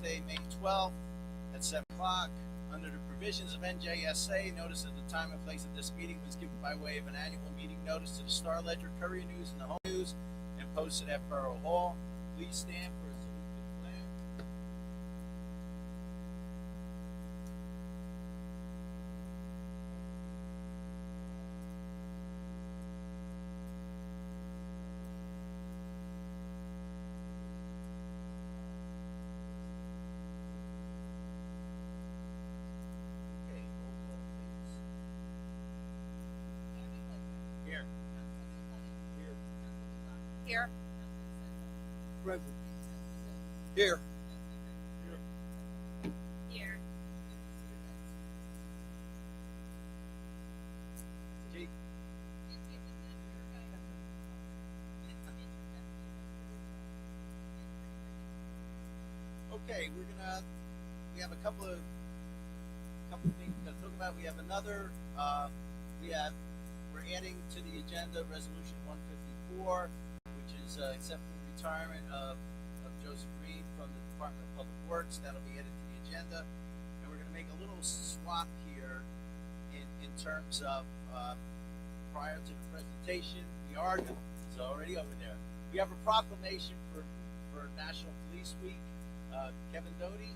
Wednesday, May 12th at 7 o'clock. Under the provisions of NJSA, notice of the time and place of this meeting was given by way of an annual meeting notice to the Star Ledger, Courier News, and the Home News, and posted at Borough Hall. Please stand for a salute to the flag. Here. Present. Here. Here. Jake. Okay, we have a couple of things we're gonna talk about. We have another, we're adding to the agenda resolution 154. Accepting the retirement of Joseph Green from the Department of Public Works. That'll be added to the agenda. And we're going to make a little swap here in terms of prior to the presentation. It's already over there. We have a proclamation for National Police Week. Kevin Doty.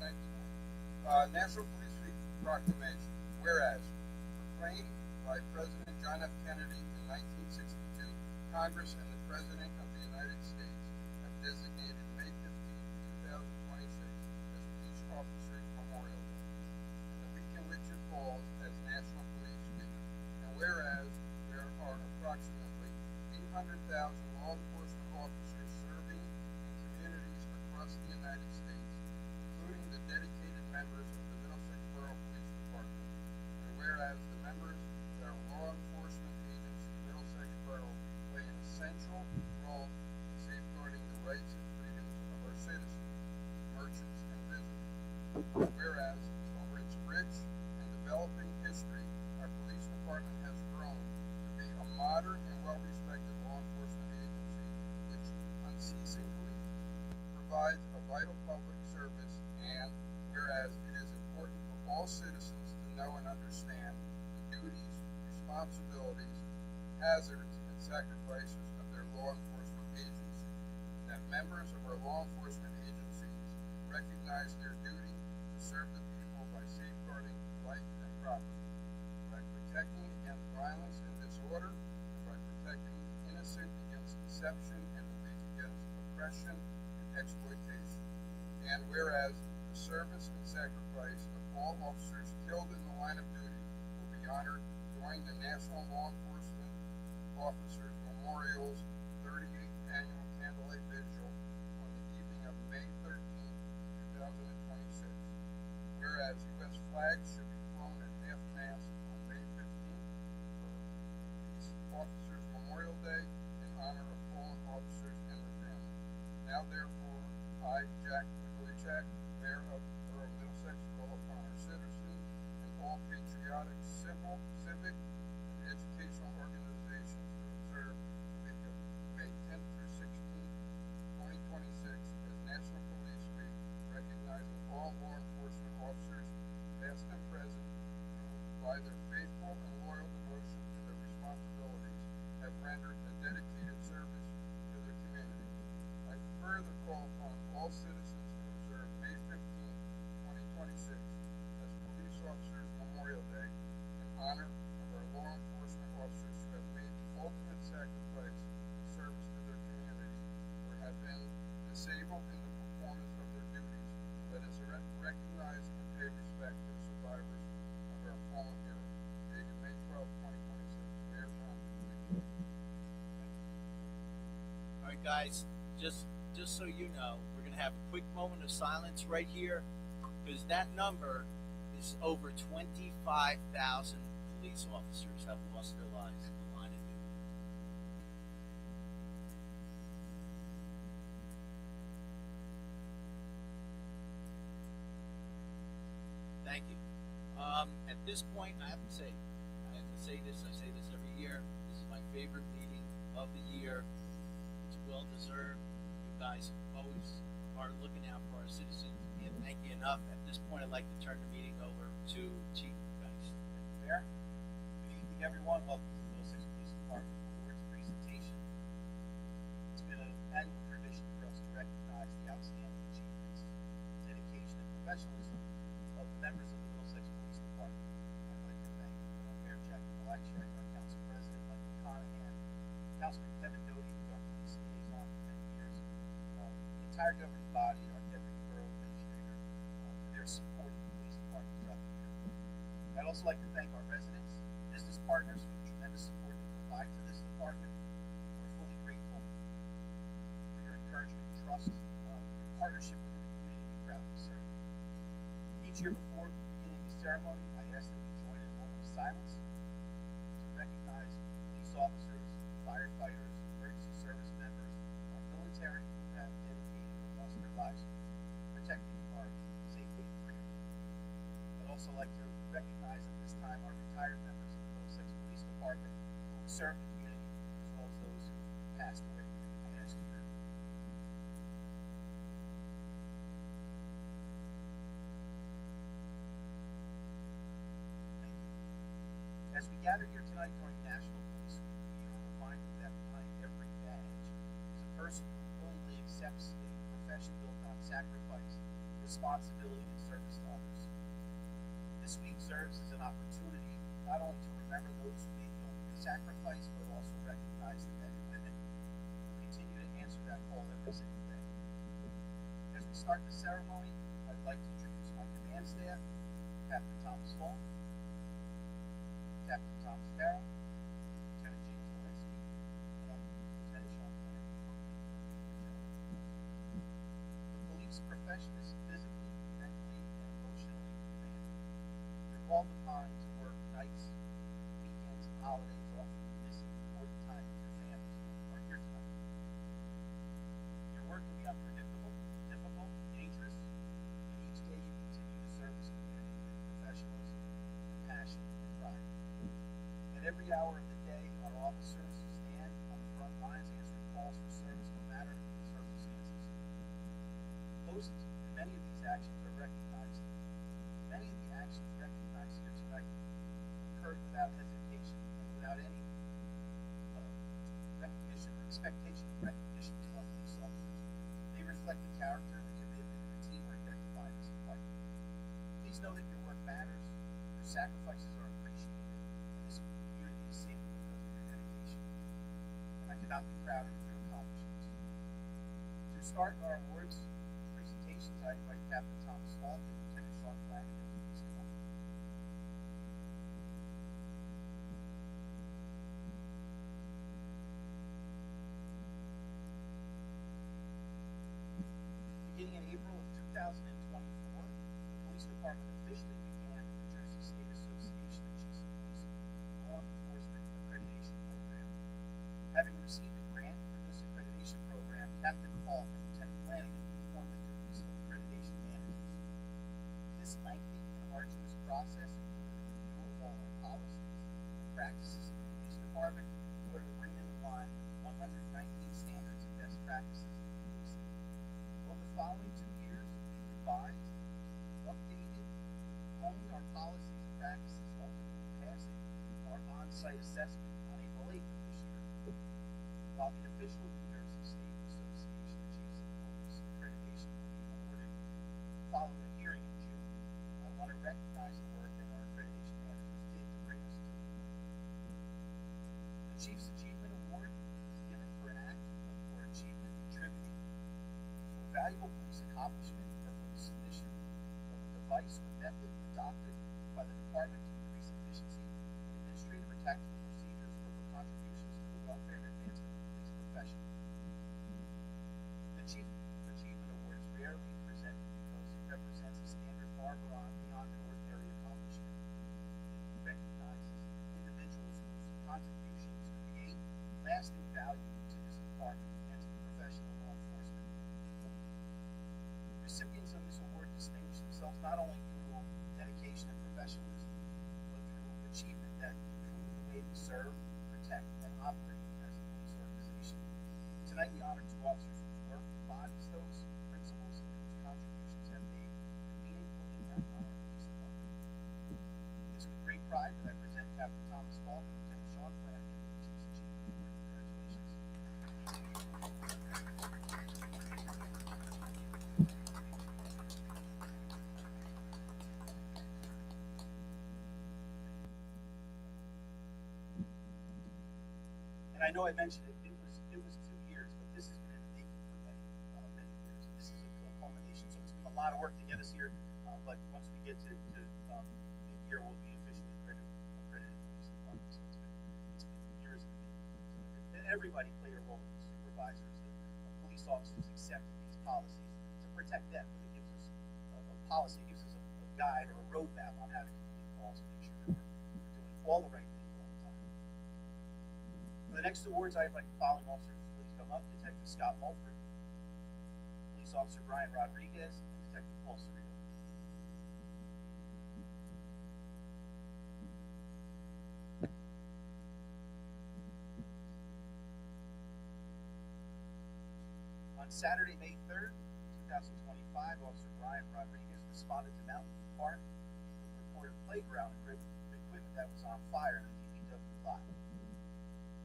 Thank you. National Police Week proclamation. Whereas, proclaimed by President John F. Kennedy in 1962, Congress and the President of the United States have designated May 15, 2026 as Police Officers Memorial Day, and the week in which it falls as National Police Week. And whereas there are approximately 800,000 law enforcement officers serving in communities across the United States, including the dedicated members of the Middlesex Borough Police Department, and whereas the members of our law enforcement agency, Middlesex Borough, play an essential role in safeguarding the rights and freedoms of our citizens, merchants, and visitors. Whereas, over its rich and developing history, our police department has grown to be a modern and well-respected law enforcement agency which unceasingly provides a vital public service, and whereas it is important for all citizens to know and understand the duties, responsibilities, hazards, and sacrifices of their law enforcement agency, that members of our law enforcement agencies recognize their duty to serve the people by safeguarding life and property, by protecting against violence and disorder, and by protecting the innocent against deception and the weak against oppression and exploitation. And whereas the service and sacrifice of all officers killed in the line of duty will be honored during the National Law Enforcement Officers Memorial's 38th Annual Candlelight Vigil on the evening of May 13, 2026. Whereas U.S. flags should be flown at half-mast on May 15th for Police Officers Memorial Day in honor of fallen officers and their families. Now, therefore, I, Jack Middlesex, Mayor of Borough Middlesex, call upon our citizens and all patriotic, civil, civic, and educational organizations to observe the week of May 10th through 16th, 2026 as National Police Week, recognizing all law enforcement officers, past and present, who, by their faithful and loyal devotion to their responsibilities, have rendered a dedicated service to their community. I further call upon all citizens to observe May 15th, 2026 as Police Officers Memorial Day in honor of our law enforcement officers who have made the ultimate sacrifice in service to their community or have been disabled in the performance of their duties. Let us recognize and pay respect to the survivors of our fallen heroes. Dated May 12, 2026. Mayor John. All right, guys, just so you know, we're going to have a quick moment of silence right here because that number is over 25,000 police officers have lost their lives in the line of duty. Thank you. At this point, I have to say this, I say this every year. This is my favorite meeting of the year. It's well deserved. You guys have always are looking out for our citizens. Can't thank you enough. At this point, I'd like to turn the meeting over to Chief Geist. Mayor, good evening, everyone. Welcome to the Middlesex Police Department Awards presentation. It's been an annual tradition for us to recognize the outstanding achievements, dedication, and professionalism of members of the Middlesex Police Department. I'd like to thank Mayor Jackie Blackshear, our Council President Michael Conahan, Councilman Kevin Doty, who's our police liaison for many years, the entire governing body, and our Deputy Borough Administrator for their support of the police department throughout the year. I'd also like to thank our residents, business partners for the tremendous support they provide to this department. We're fully grateful for your encouragement and trust, your partnership within the community we proudly serve. Each year before beginning the ceremony, I ask that we join in a moment of silence to recognize police officers, firefighters, emergency service members, our military who have dedicated or lost their lives protecting our safety and freedom. I'd also like to recognize at this time our retired members of the Middlesex Police Department who serve the community, as well as those who passed away in the past year. Thank you. As we gather here tonight during National Police Week, we are reminded that behind every badge is a person who willingly accepts a profession built on sacrifice, responsibility, and service to others. This week serves as an opportunity not only to remember those who made the sacrifice, but also recognize the men and women who continue to answer that call every single day. As we start the ceremony, I'd like to introduce my command staff, Captain Thomas Long, Captain Thomas Barrow, Lieutenant James Lewinsky, and Lieutenant Sean Flannery. The police profession is physically, mentally, and emotionally demanding. They're called upon to work nights, weekends, and holidays, often missing important time with your families who are here tonight. Your work can be unpredictable, difficult, dangerous, and each day you continue to serve this community with professionalism, compassion, and pride. At every hour of the day, our officers stand on the front lines answering calls for service no matter the circumstances. Most and many of these actions are recognized. Many of the actions recognized here tonight occurred without hesitation and without any recognition or expectation of recognition from our police officers. They reflect the character, the commitment, and the teamwork that define this department. Please know that your work matters, your sacrifices are appreciated, and this community is safe because of your dedication. And I could not be prouder of your accomplishments. To start our awards presentations, I invite Captain Thomas Long and Lieutenant Sean Flannery to please come up. Beginning in April of 2024, the Police Department officially began the New Jersey State Association of Chiefs of Police Law Enforcement Accreditation Program. Having received a grant for this accreditation program, Captain Falk and Lieutenant Flanagan formed the duties of accreditation managers. This lengthy and arduous process included a review of all our policies and practices in the police department in order to bring them in line with 119 standards and best practices in policing. Over the following 2 years, we revised, updated, honed our policies and practices, ultimately passing our on-site assessment on April 8th of this year. While the official New Jersey State Association of Chiefs of Police accreditation will be awarded following a hearing in June, I want to recognize the work that our accreditation managers did to bring us to this point. The Chiefs Achievement Award is given for an act or achievement contributing to a valuable police accomplishment or for the submission of a device or method adopted by the department to increase efficiency in administrative or tactical procedures or for contributions to the welfare and advancement of the police profession. The Chief Achievement Award is rarely presented because it represents a standard far beyond an ordinary accomplishment. It recognizes individuals whose contributions create lasting value to this department and to the profession of law enforcement. Recipients of this award distinguish themselves not only through dedication and professionalism, but through achievement that improves the way we serve, protect, and operate as a police organization. Tonight we honor two officers whose work embodies those principles pride that I present Captain Thomas Falk and Lieutenant Sean Flanagan, Chiefs and Chief of the Board. Congratulations. And I know I mentioned it was 2 years, but this has been in the making for many years. This is a culmination, so it's been a lot of work to get us here. But once we get to mid-year, we'll be officially accredited police department. So it's been years in the making. And everybody played a role. The supervisors, the police officers accept these policies to protect them. But it gives us a policy, it gives us a guide or a roadmap on how to complete calls and make sure that we're doing all the right things all the time. For the next awards, I invite the following officers to please come up: Detective Scott Mulford, Police Officer Brian Rodriguez, and Detective Paul Cerrito. On Saturday, May 3rd, 2025, Officer Brian Rodriguez responded to Mountain View Park with a report of playground equipment that was on fire in the DPW lot.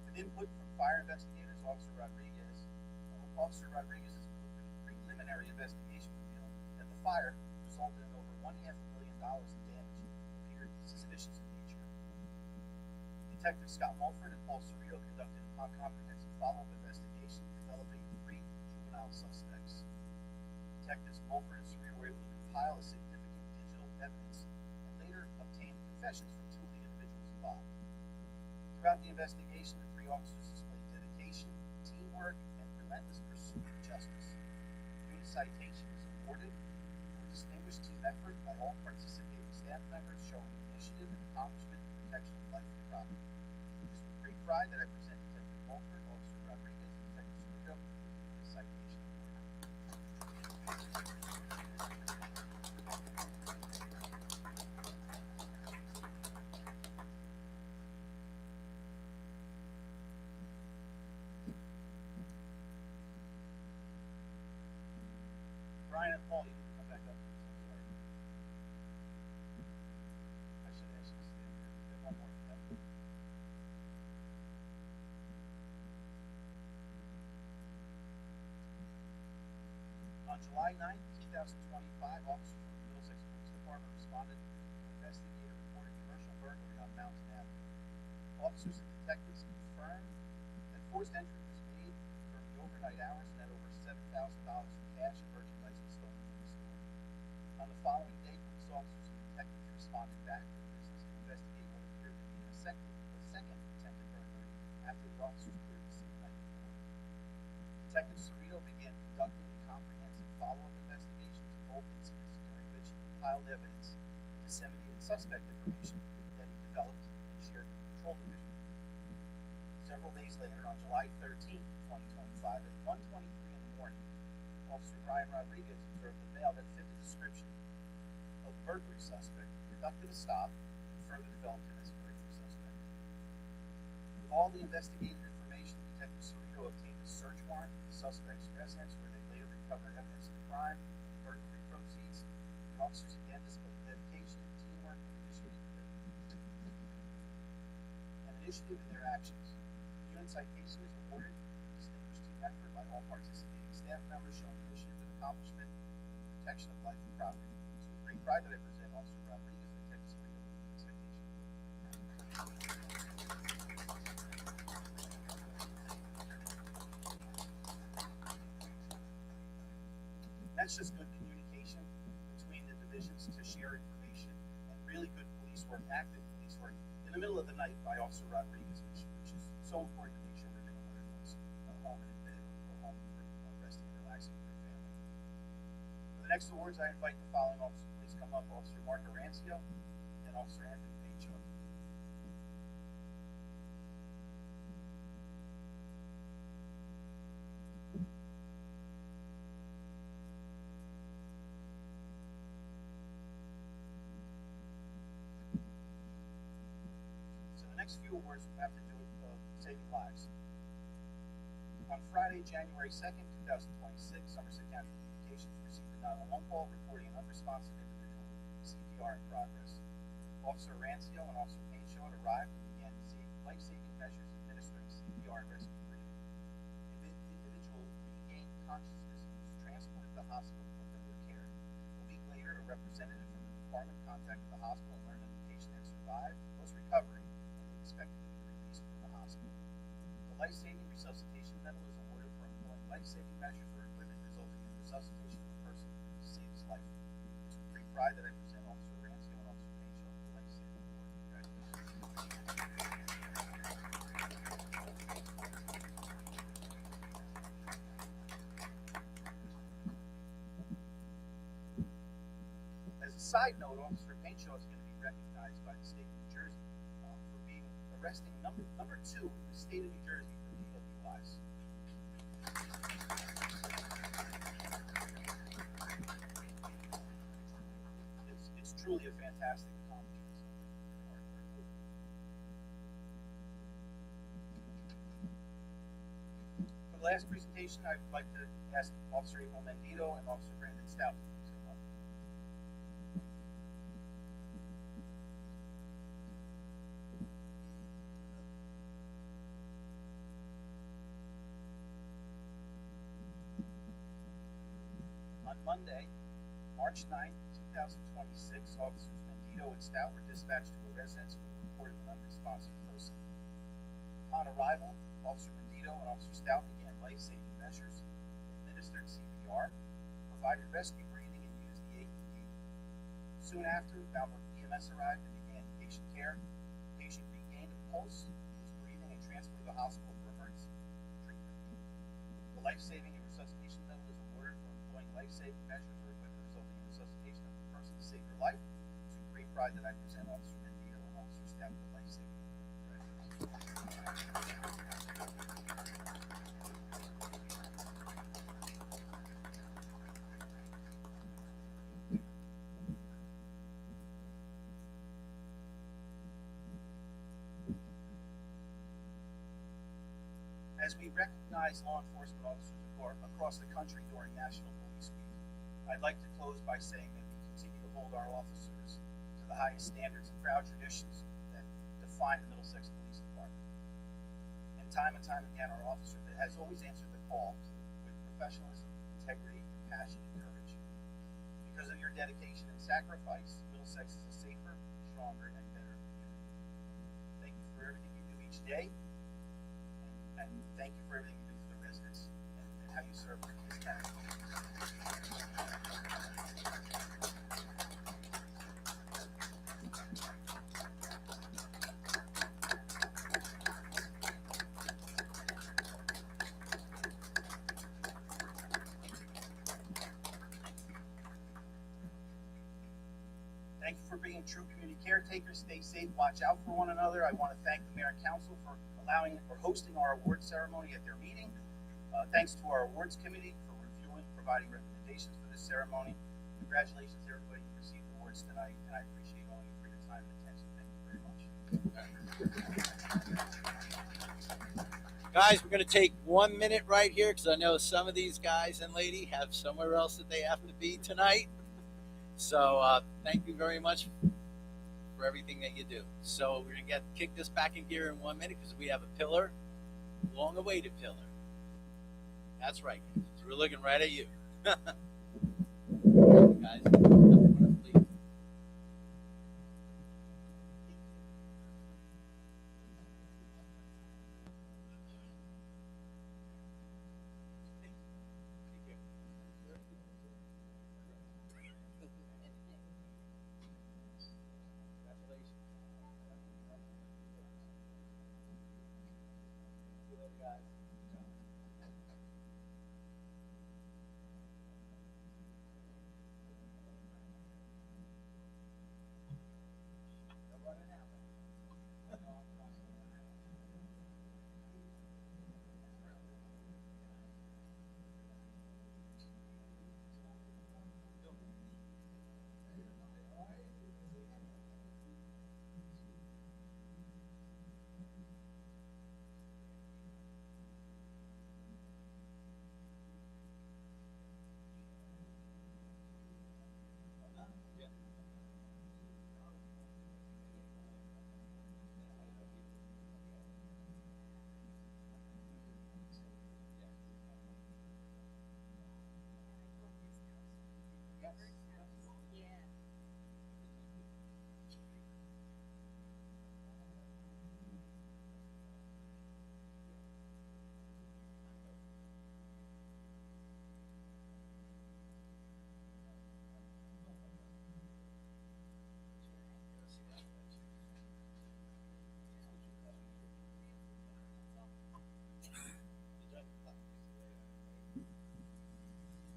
With input from fire investigators, Officer Rodriguez's preliminary investigation revealed that the fire resulted in over $1.5 million in damage that appeared suspicious in nature. Detective Scott Mulford and Paul Cerrito conducted a comprehensive follow-up investigation, developing 3 juvenile suspects. Detectives Mulford and Cerrito were able to compile a significant digital evidence and later obtain confessions from 2 of the individuals involved. Throughout the investigation, the 3 officers displayed dedication, teamwork, and relentless pursuit of justice. Unit citation was awarded for distinguished team effort by all participating staff members, showing initiative and accomplishment in the protection of life and property. It is with great pride that I present Detective Mulford, Officer Rodriguez, and Detective Cerrito with the citation award. Brian and Paul, you need to come back up. I'm sorry. I should ask you to stand here. We have one more for them. On July 9th, 2025, officers from the Middlesex Police Department responded to an investigator reported commercial burglary on Mountain Avenue. Officers and detectives confirmed that forced entry was made during the overnight hours and that over $7,000 in cash and merchandise was stolen from the store. On the following day, police officers and detectives responded back to the business to investigate what appeared to be a second attempted burglary after the officers cleared the scene the night before. Detective Cerrito began conducting a comprehensive follow-up investigation to both incidents, during which he compiled evidence and disseminated suspect information that he developed and shared with the Patrol Division. Several days later, on July 13th, 2025, at 1:23 in the morning, Officer Brian Rodriguez observed a male that fit the description of the burglary suspect, conducted a stop, and further developed him as a burglary suspect. With all the investigative information, Detective Cerrito obtained a search warrant for the suspect's residence, where they later recovered evidence of the crime, burglary proceeds. The officers again displayed dedication, teamwork, and initiative in their actions. The unit citation is awarded for distinguished team effort by all participating staff members, showing initiative and accomplishment in the protection of life and property. It's with great pride that I present Officer Rodriguez and Detective Cerrito with the citation. That's just good communication between the divisions to share information, and really good police work, active police work in the middle of the night by Officer Rodriguez, which is so important to make sure they're doing what they're doing, home and in bed or home for resting and relaxing with their family. For the next awards, I invite the following officers to please come up: Officer Mark Arancio and Officer Anthony Pacho. Next few awards have to do with saving lives. On Friday, January 2nd, 2026, Somerset County Communications received a 911 call reporting an unresponsive individual with CPR in progress. Officer Rancio and Officer Painchaud arrived and began life-saving measures administering CPR and rescue breathing. The individual regained consciousness and was transported to the hospital for further care. A week later, a representative from the department contacted the hospital and learned that the patient had survived, was recovering, and was expected to be released from the hospital. The life-saving resuscitation medal is awarded for employing life-saving measures or equipment resulting in resuscitation of a person to save his life. It's with great pride that I present Officer Rancio and Officer Painchaud with the life-saving award. As a side note, Officer Painchaud is going to be recognized by the state of New Jersey for being arresting number 2 in the state of New Jersey for DWIs. It's truly a fantastic accomplishment. For the last presentation, I'd like to ask Officer April Mendito and Officer Brandon Stout to please come up. On Monday, March 9th, 2026, Officers Mendito and Stout were dispatched to a residence with a report of an unresponsive person. Upon arrival, Officer Mendito and Officer Stout began life-saving measures, administered CPR, provided rescue breathing, and used the AED. Soon after, Falmouth EMS arrived and began patient care. The patient regained a pulse, was breathing, and transferred to the hospital for emergency treatment. The life-saving and resuscitation medal is awarded for employing life-saving measures or equipment resulting in resuscitation of a person to save their life. It's with great pride that I present Officer Mendito and Officer Stout with the life-saving award. As we recognize law enforcement officers across the country during National Police Week, I'd like to close by saying that we continue to hold our officers to the highest standards and proud traditions that define the Middlesex Police Department. And time again, our officer that has always answered the call with professionalism, integrity, compassion, and courage. Because of your dedication and sacrifice, Middlesex is a safer, stronger, and better community. Thank you for everything you do each day. And thank you for everything you do for the residents and how you serve this town. Thank you for being true community caretakers. Stay safe, watch out for one another. I want to thank the Mayor and Council for hosting our award ceremony at their meeting. Thanks to our awards committee for reviewing, providing recommendations for this ceremony. Congratulations to everybody who received awards tonight, and I appreciate all of you for your time and attention. Thank you very much. Guys, we're going to take 1 minute right here because I know some of these guys and lady have somewhere else that they have to be tonight. So thank you very much for everything that you do. So we're going to kick this back in gear in 1 minute because we have a pillar, long-awaited pillar. That's right, guys. So we're looking right at you. Guys, please.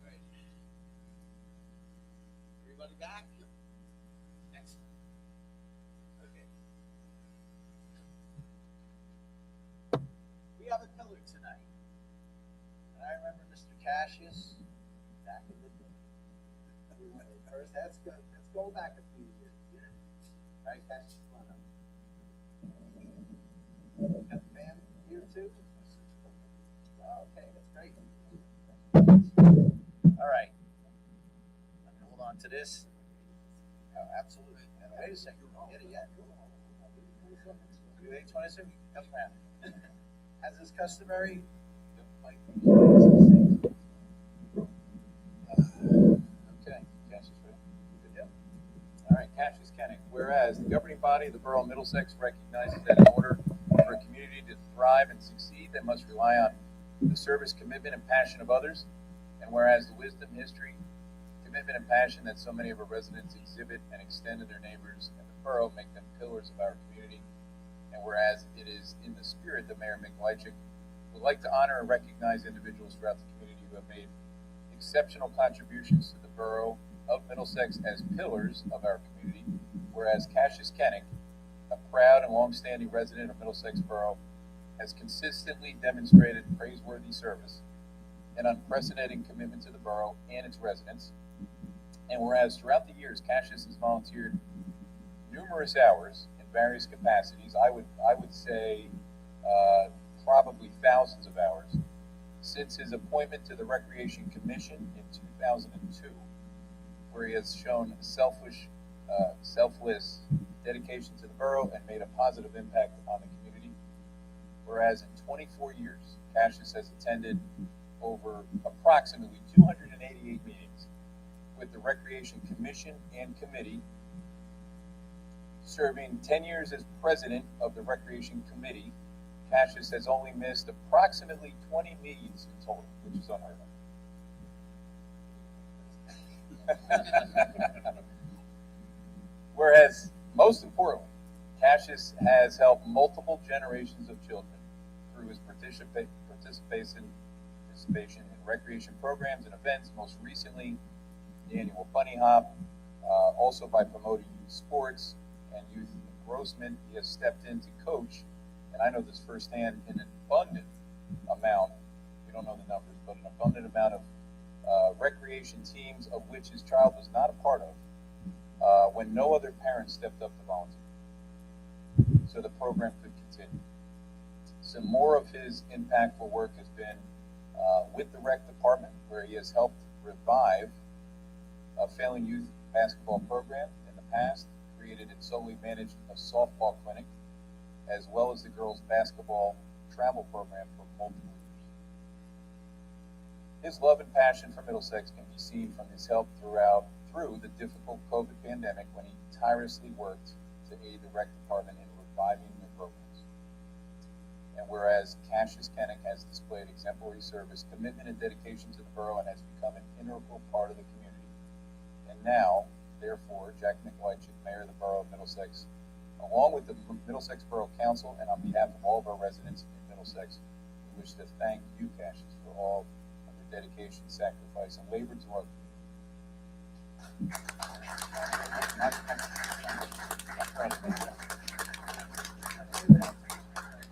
Right. Everybody back? Excellent. Okay. We have a pillar tonight. And I remember Mr. Cassius back in the day. First, that's good. Let's go back a few years. Right, Cassius? Come on up. Got the band here too? Okay, that's great. All right. I'm gonna hold on to this. Oh, absolutely. Wait a second. Don't get it yet. You wait 20 seconds. Come around. As is customary, the mic. Okay. Cassius, ready? Good deal. All right, Cassius Kenning. Whereas the governing body of the Borough of Middlesex recognizes that in order for a community to thrive and succeed, they must rely on the service, commitment, and passion of others. And whereas the wisdom, history, commitment, and passion that so many of our residents exhibit and extend to their neighbors and the borough make them pillars of our community. And whereas it is in the spirit that Mayor Mikołajczyk would like to honor and recognize individuals throughout the community who have made exceptional contributions to the borough of Middlesex as pillars of our community. Whereas Cassius Kenning, a proud and longstanding resident of Middlesex Borough, has consistently demonstrated praiseworthy service and unprecedented commitment to the borough and its residents. And whereas throughout the years, Cassius has volunteered numerous hours in various capacities, I would say probably thousands of hours, since his appointment to the Recreation Commission in 2002, where he has shown selfless dedication to the borough and made a positive impact on the community. Whereas in 24 years, Cassius has attended over approximately 288 meetings with the Recreation Commission and Committee, serving 10 years as president of the Recreation Committee. Cassius has only missed approximately 20 meetings in total, which is unheard of. Whereas, most importantly, Cassius has helped multiple generations of children through his participation in recreation programs and events, most recently the annual Bunny Hop, also by promoting youth sports and youth engrossment. He has stepped in to coach, and I know this firsthand, in an abundant amount, we don't know the numbers, but an abundant amount of recreation teams of which his child was not a part of, when no other parent stepped up to volunteer. So the program could continue. Some more of his impactful work has been with the rec department, where he has helped revive a failing youth basketball program in the past, created and solely managed a softball clinic, as well as the girls basketball travel program for multiple years. His love and passion for Middlesex can be seen from his help through the difficult COVID pandemic, when he tirelessly worked to aid the rec department in reviving their programs. And whereas Cassius Kenning has displayed exemplary service, commitment, and dedication to the borough and has become an integral part of the community. And now, therefore, Jack Mikołajczyk, Mayor of the Borough of Middlesex, along with the Middlesex Borough Council and on behalf of all of our residents in Middlesex, we wish to thank you, Cassius, for all of your dedication, sacrifice, and labor to our community.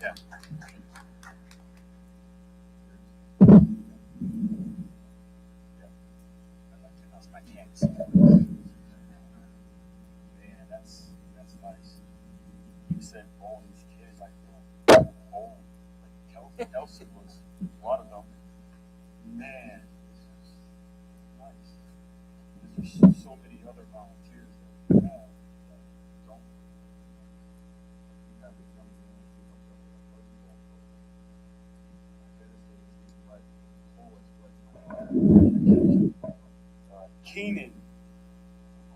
Yeah. My hands. Man, that's nice. You said all these kids, I feel old. Like Kelsey was one of them. Man, this is nice. There's so many other volunteers that we have that don't. We have a young man who comes up with a volleyball program. Keenan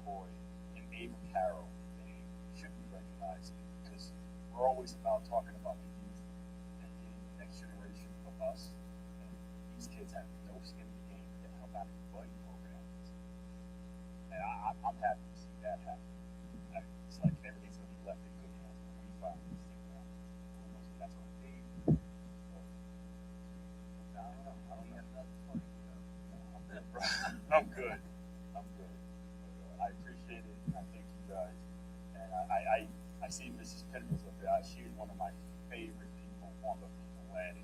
boy, and Ava Carroll, they should be recognized because we're always about talking about the youth and getting the next generation of us. And these kids have no skin in the game to help out in the buddy program. And I'm happy to see that happen. It's like everything's going to be left in good hands when we finally sit down. Who knows if that's going to be? I don't know. I'm good. I appreciate it. I thank you guys. And I see Mrs. Penrose up there. She is one of my favorite people on the planet.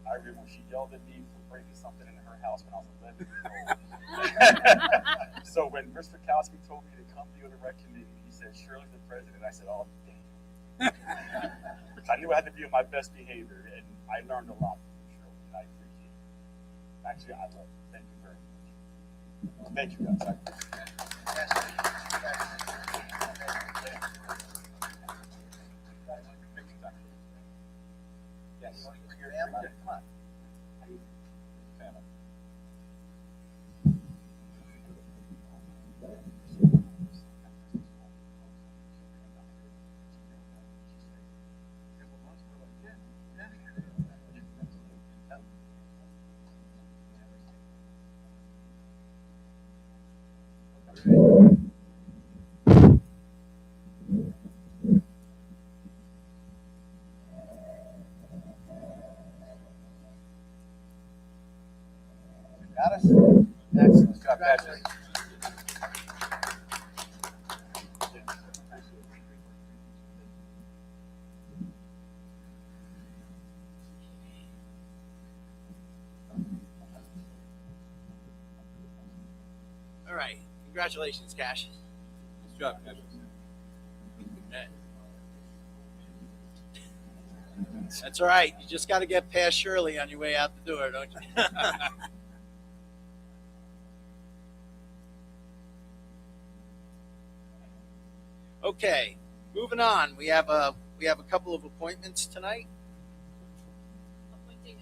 I remember when she yelled at me for breaking something in her house when I was 11 years old. So when Mr. Kowski told me to come be on the rec committee, he said, Shirley's the president. I said, oh, damn. I knew I had to be on my best behavior, and I learned a lot from you, Shirley, and I appreciate it. Actually, I love it. Thank you very much. Thank you, guys. Yes. Come on. Got us? Excellent. Congratulations. All right. Congratulations, Cash. Nice job, Cash. That's all right. You just got to get past Shirley on your way out the door, don't you? Okay, moving on. We have a couple of appointments tonight. Appointing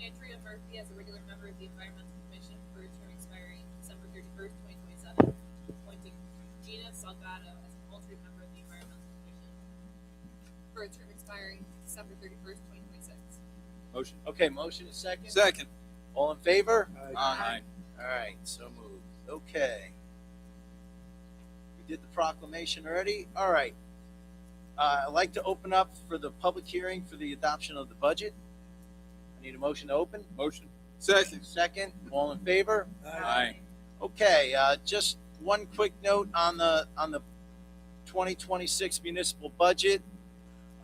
Andrea Murphy as a regular member of the Environmental Commission for a term expiring December 31st, 2027. Appointing Gina Salgado as an alternate member of the Environmental Commission for a term expiring December 31st, 2026. Motion. Okay, motion is second. Second. All in favor? Aye. All right, so moved. Okay. We did the proclamation already. All right. I'd like to open up for the public hearing for the adoption of the budget. I need a motion to open. Motion. Second. Second. All in favor? Aye. Okay. Just one quick note on the 2026 municipal budget.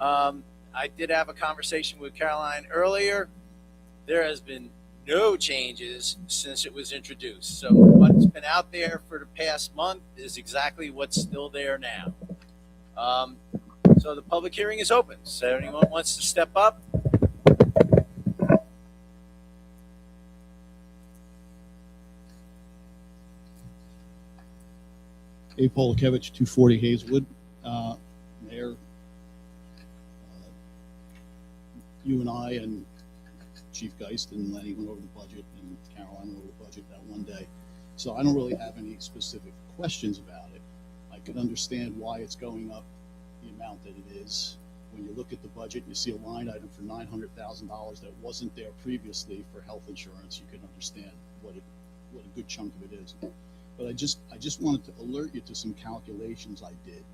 I did have a conversation with Caroline earlier. There has been no changes since it was introduced. So what's been out there for the past month is exactly what's still there now. So the public hearing is open. So anyone wants to step up? A. Polakevich, 240 Hazelwood. Mayor, you and I and Chief Geist and Lenny went over the budget, and Caroline went over the budget that one day. So I don't really have any specific questions about it. I could understand why it's going up the amount that it is. When you look at the budget, you see a line item for $900,000 that wasn't there previously for health insurance. You can understand what a good chunk of it is. But I just wanted to alert you to some calculations I did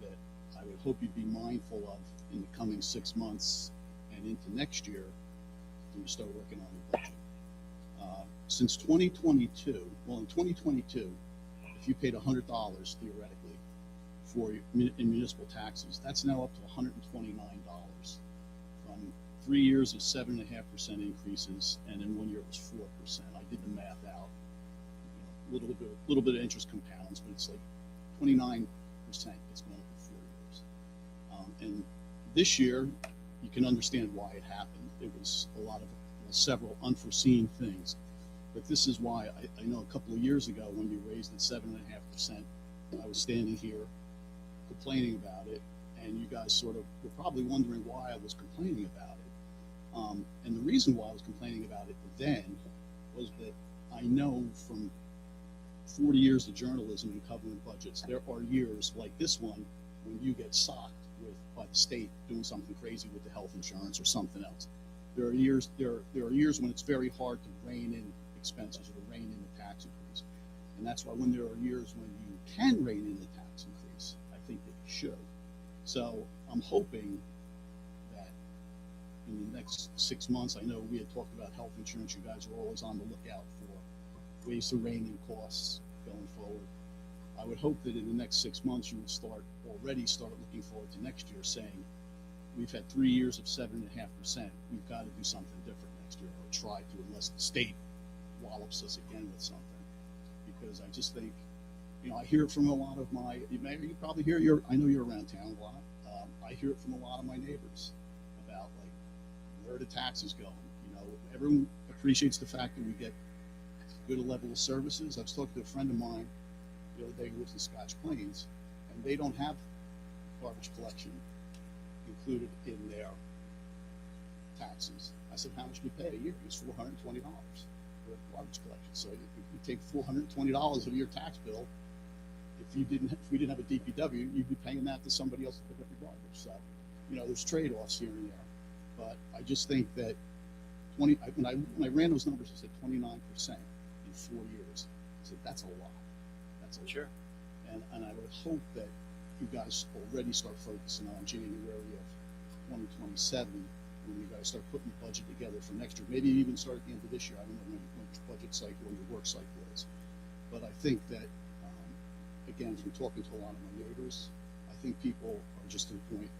that I would hope you'd be mindful of in the coming 6 months and into next year when you start working on your budget. Since 2022, well, in 2022, if you paid $100 theoretically for in municipal taxes, that's now up to $129 from 3 years of 7.5% increases, and in 1 year it was 4%. I did the math out. A little bit of interest compounds, but it's like 29% it's going up in 4 years. And this year, you can understand why it happened. It was a lot of several unforeseen things. But this is why I know a couple of years ago when you raised it 7.5%, I was standing here complaining about it, and you guys sort of were probably wondering why I was complaining about it. And the reason why I was complaining about it then was that I know from 40 years of journalism and covering budgets, there are years like this one when you get socked by the state doing something crazy with the health insurance or something else. There are years when it's very hard to rein in expenses or to rein in the tax increase. And that's why when there are years when you can rein in the tax increase, I think that you should. So I'm hoping that in the next 6 months, I know we had talked about health insurance. You guys are always on the lookout for ways to rein in costs going forward. I would hope that in the next 6 months, you would already start looking forward to next year, saying, we've had 3 years of 7.5%. We've got to do something different next year, or try to, unless the state wallops us again with something. Because I just think, I hear it from a lot of you probably hear, I know you're around town a lot. I hear it from a lot of my neighbors about, like, where are the taxes going? Everyone appreciates the fact that we get good level of services. I was talking to a friend of mine the other day who lives in Scotch Plains, and they don't have garbage collection included in their taxes. I said, how much do you pay a year? It's $420 for garbage collection. So if you take $420 of your tax bill, if we didn't have a DPW, you'd be paying that to somebody else to pick up your garbage. So, there's trade-offs here and there. But I just think that when I ran those numbers, I said 29% in 4 years. I said, that's a lot. That's a Sure. lot. And I would hope that you guys already start focusing on January of 2027 when you guys start putting the budget together for next year. Maybe even start at the end of this year. I don't know when your budget cycle or your work cycle is. But I think that, again, from talking to a lot of my neighbors, I think people are just to the point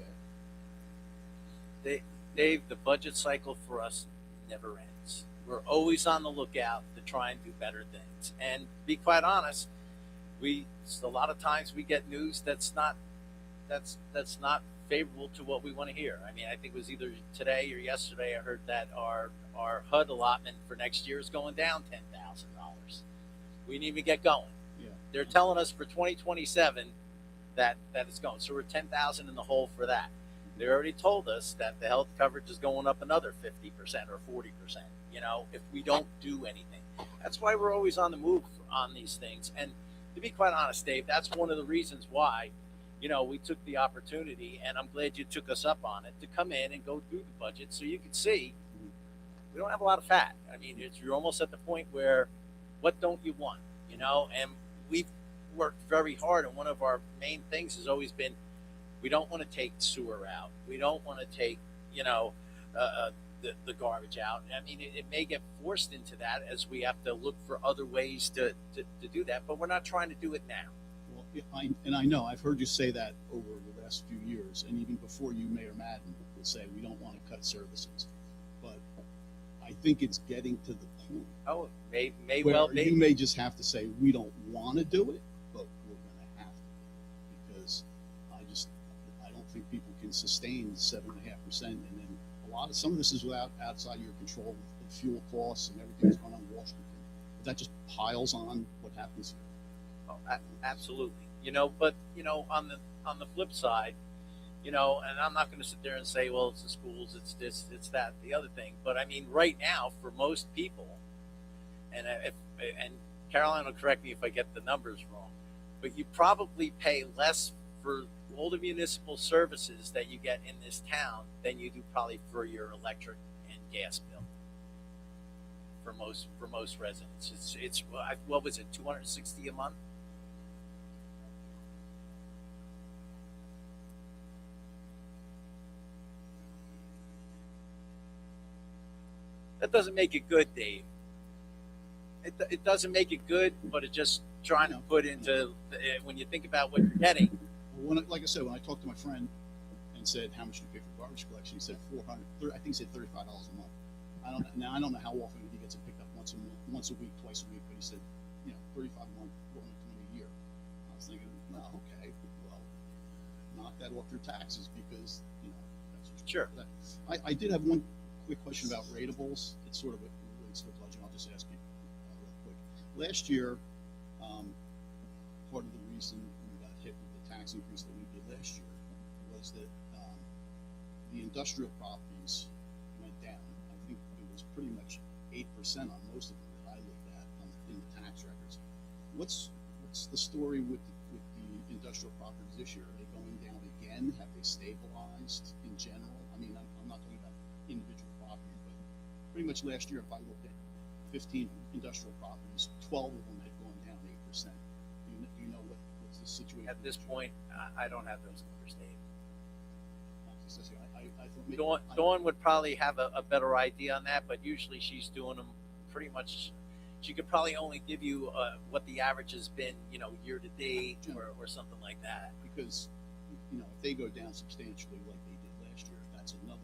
that Dave, the budget cycle for us never ends. We're always on the lookout to try and do better things. And to be quite honest, a lot of times we get news that's not favorable to what we want to hear. I mean, I think it was either today or yesterday I heard that our HUD allotment for next year is going down $10,000. We didn't even get going. Yeah. They're telling us for 2027 that it's going. So we're 10,000 in the hole for that. They already told us that the health coverage is going up another 50% or 40%, if we don't do anything. That's why we're always on the move on these things. And to be quite honest, Dave, that's one of the reasons why, we took the opportunity, and I'm glad you took us up on it, to come in and go through the budget so you can see we don't have a lot of fat. I mean, you're almost at the point where, what don't you want, And we've worked very hard, and one of our main things has always been, we don't want to take sewer out. We don't want to take, the garbage out. I mean, it may get forced into that as we have to look for other ways to do that, but we're not trying to do it now. Well, I know I've heard you say that over the last few years, and even before you, Mayor Madden would say we don't want to cut services. But I think it's getting to the point. Oh, may where well be. You may just have to say we don't want to do it, but we're going to have to, because I don't think people can sustain 7.5%, and then some of this is outside your control with fuel costs and everything that's going on in Washington. That just piles on what happens here. Oh, absolutely. But on the flip side, and I'm not going to sit there and say, well, it's the schools, it's this, it's that, the other thing. But I mean, right now, for most people, and Caroline will correct me if I get the numbers wrong, but you probably pay less for all the municipal services that you get in this town than you do probably for your electric and gas bill. For most residents, it's what was it, $260 a month? That doesn't make it good, Dave. It doesn't make it good, but it just trying to put into when you think about what you're getting. Like I said, when I talked to my friend and said, how much do you pay for garbage collection? He said $400. I think he said $35 a month. I don't know how often he gets it picked up, once a week, twice a week, but he said, $35 a month, $420 a year. I was thinking, no, okay, well, knock that off your taxes, because that's what Sure. I did have one quick question about ratables. It's sort of relates to the budget. I'll just ask you real quick. Last year, part of the reason we got hit with the tax increase that we did last year was that the industrial properties went down. I think it was pretty much 8% on most of them that I looked at in the tax records what's the story with the industrial properties this year? Are they going down again? Have they stabilized in general? I mean, I'm not talking about individual properties, but pretty much last year, if I looked at 15 industrial properties, 12 of them had gone down 8%. Do you know what's the situation? At this point, I don't have those numbers, Dave. I thought maybe, Dawn would probably have a better idea on that, but usually she's doing them pretty much. She could probably only give you what the average has been, year to date or something like that. because if they go down substantially like they did last year, that's another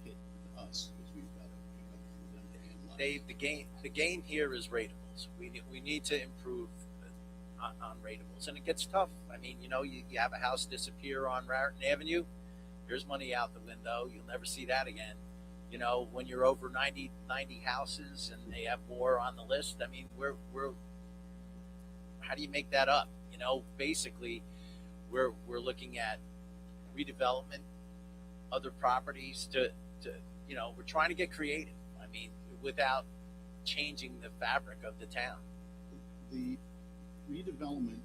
hit to us because we've got to pick up for them to handle. Dave, the game here is ratables. We need to improve on ratables, and it gets tough. I mean, you have a house disappear on Raritan Avenue. There's money out the window. You'll never see that again. When you're over 90 houses and they have more on the list, I mean, how do you make that up? Basically, we're looking at redevelopment, other properties to we're trying to get creative. I mean, without changing the fabric of the town. The redevelopment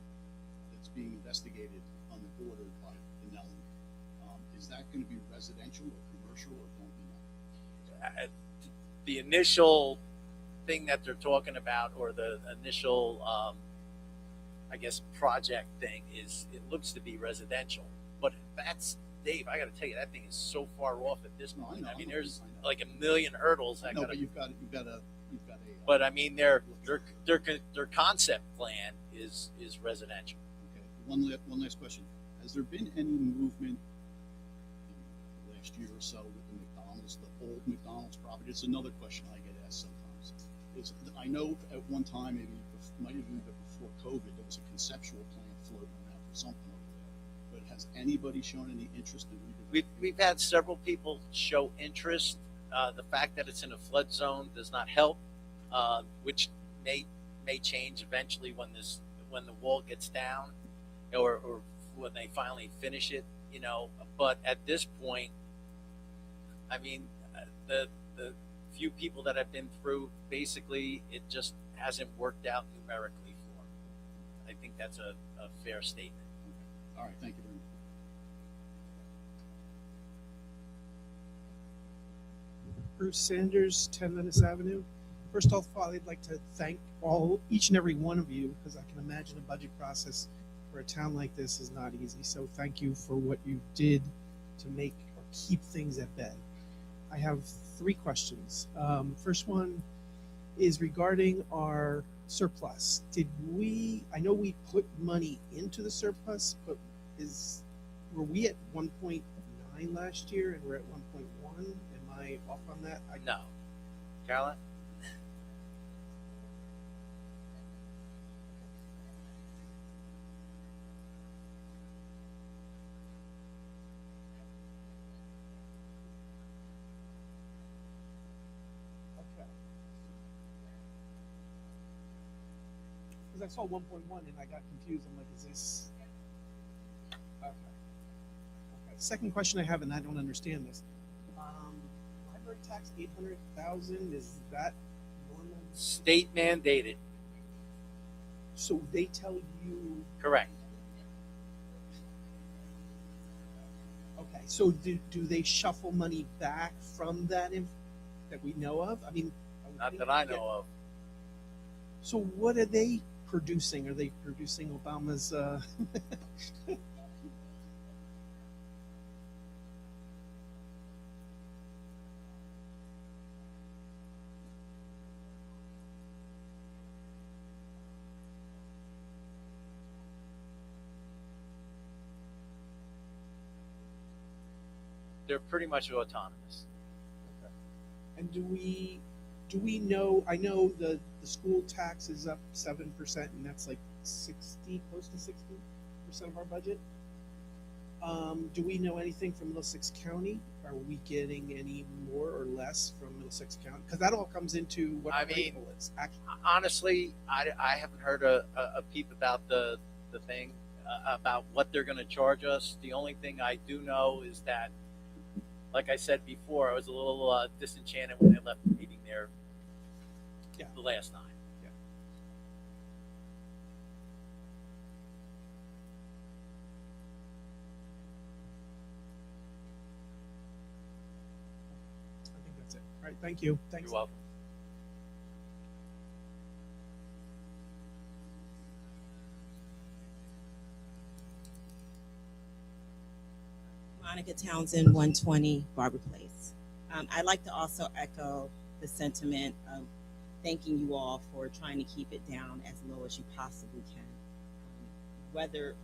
that's being investigated on the border by Pinellas, is that going to be residential or commercial, or don't we know? The initial thing that they're talking about, or the initial, I guess, project thing it looks to be residential, but that's, Dave, I got to tell you, that thing is so far off at this point. I mean, there's like a million hurdles. But you've got a. But I mean, their concept plan is residential. Okay. One last question: has there been any movement in the last year or so with the McDonald's, the old McDonald's property? It's another question I get asked sometimes. I know at one time, maybe might have even been before COVID, there was a conceptual plan floating around for something over there. But has anybody shown any interest in redevelopment? We've had several people show interest. The fact that it's in a flood zone does not help, which may change eventually when the wall gets down, or when they finally finish it. But at this point, I mean, the few people that have been through, basically, it just hasn't worked out numerically for them. I think that's a fair statement. All right, thank you very much. Bruce Sanders, 10 Venice Avenue. First off, I'd like to thank each and every one of you, because I can imagine a budget process for a town like this is not easy. So thank you for what you did to make or keep things at bay. I have 3 questions. First one is regarding our surplus. I know we put money into the surplus, but were we at 1.9 last year and we're at 1.1? Am I off on that? No. Caroline? Because I saw 1.1 and I got confused. I'm like, is this? Okay. Second question I have, and I don't understand this. Library tax 800,000. Is that normal? State mandated. So they tell you. Correct. Okay. So do they shuffle money back from that that we know of? I mean, Not that I know of. So what are they producing? Are they producing Obama's? They're pretty much autonomous. Okay. And do we know? I know the school tax is up 7%, and that's like 60, close to 60% of our budget. Do we know anything from Middlesex County? Are we getting any more or less from Middlesex County? Because that all comes into what the rate is. Actually. Honestly, I haven't heard a peep about the thing about what they're going to charge us. The only thing I do know is that, like I said before, I was a little disenchanted when they left the meeting there the last time. Yeah. right, thank you. Thanks. You're welcome. Monica Townsend, 120 Barber Place. I'd like to also echo the sentiment of thanking you all for trying to keep it down as low as you possibly can. Whether,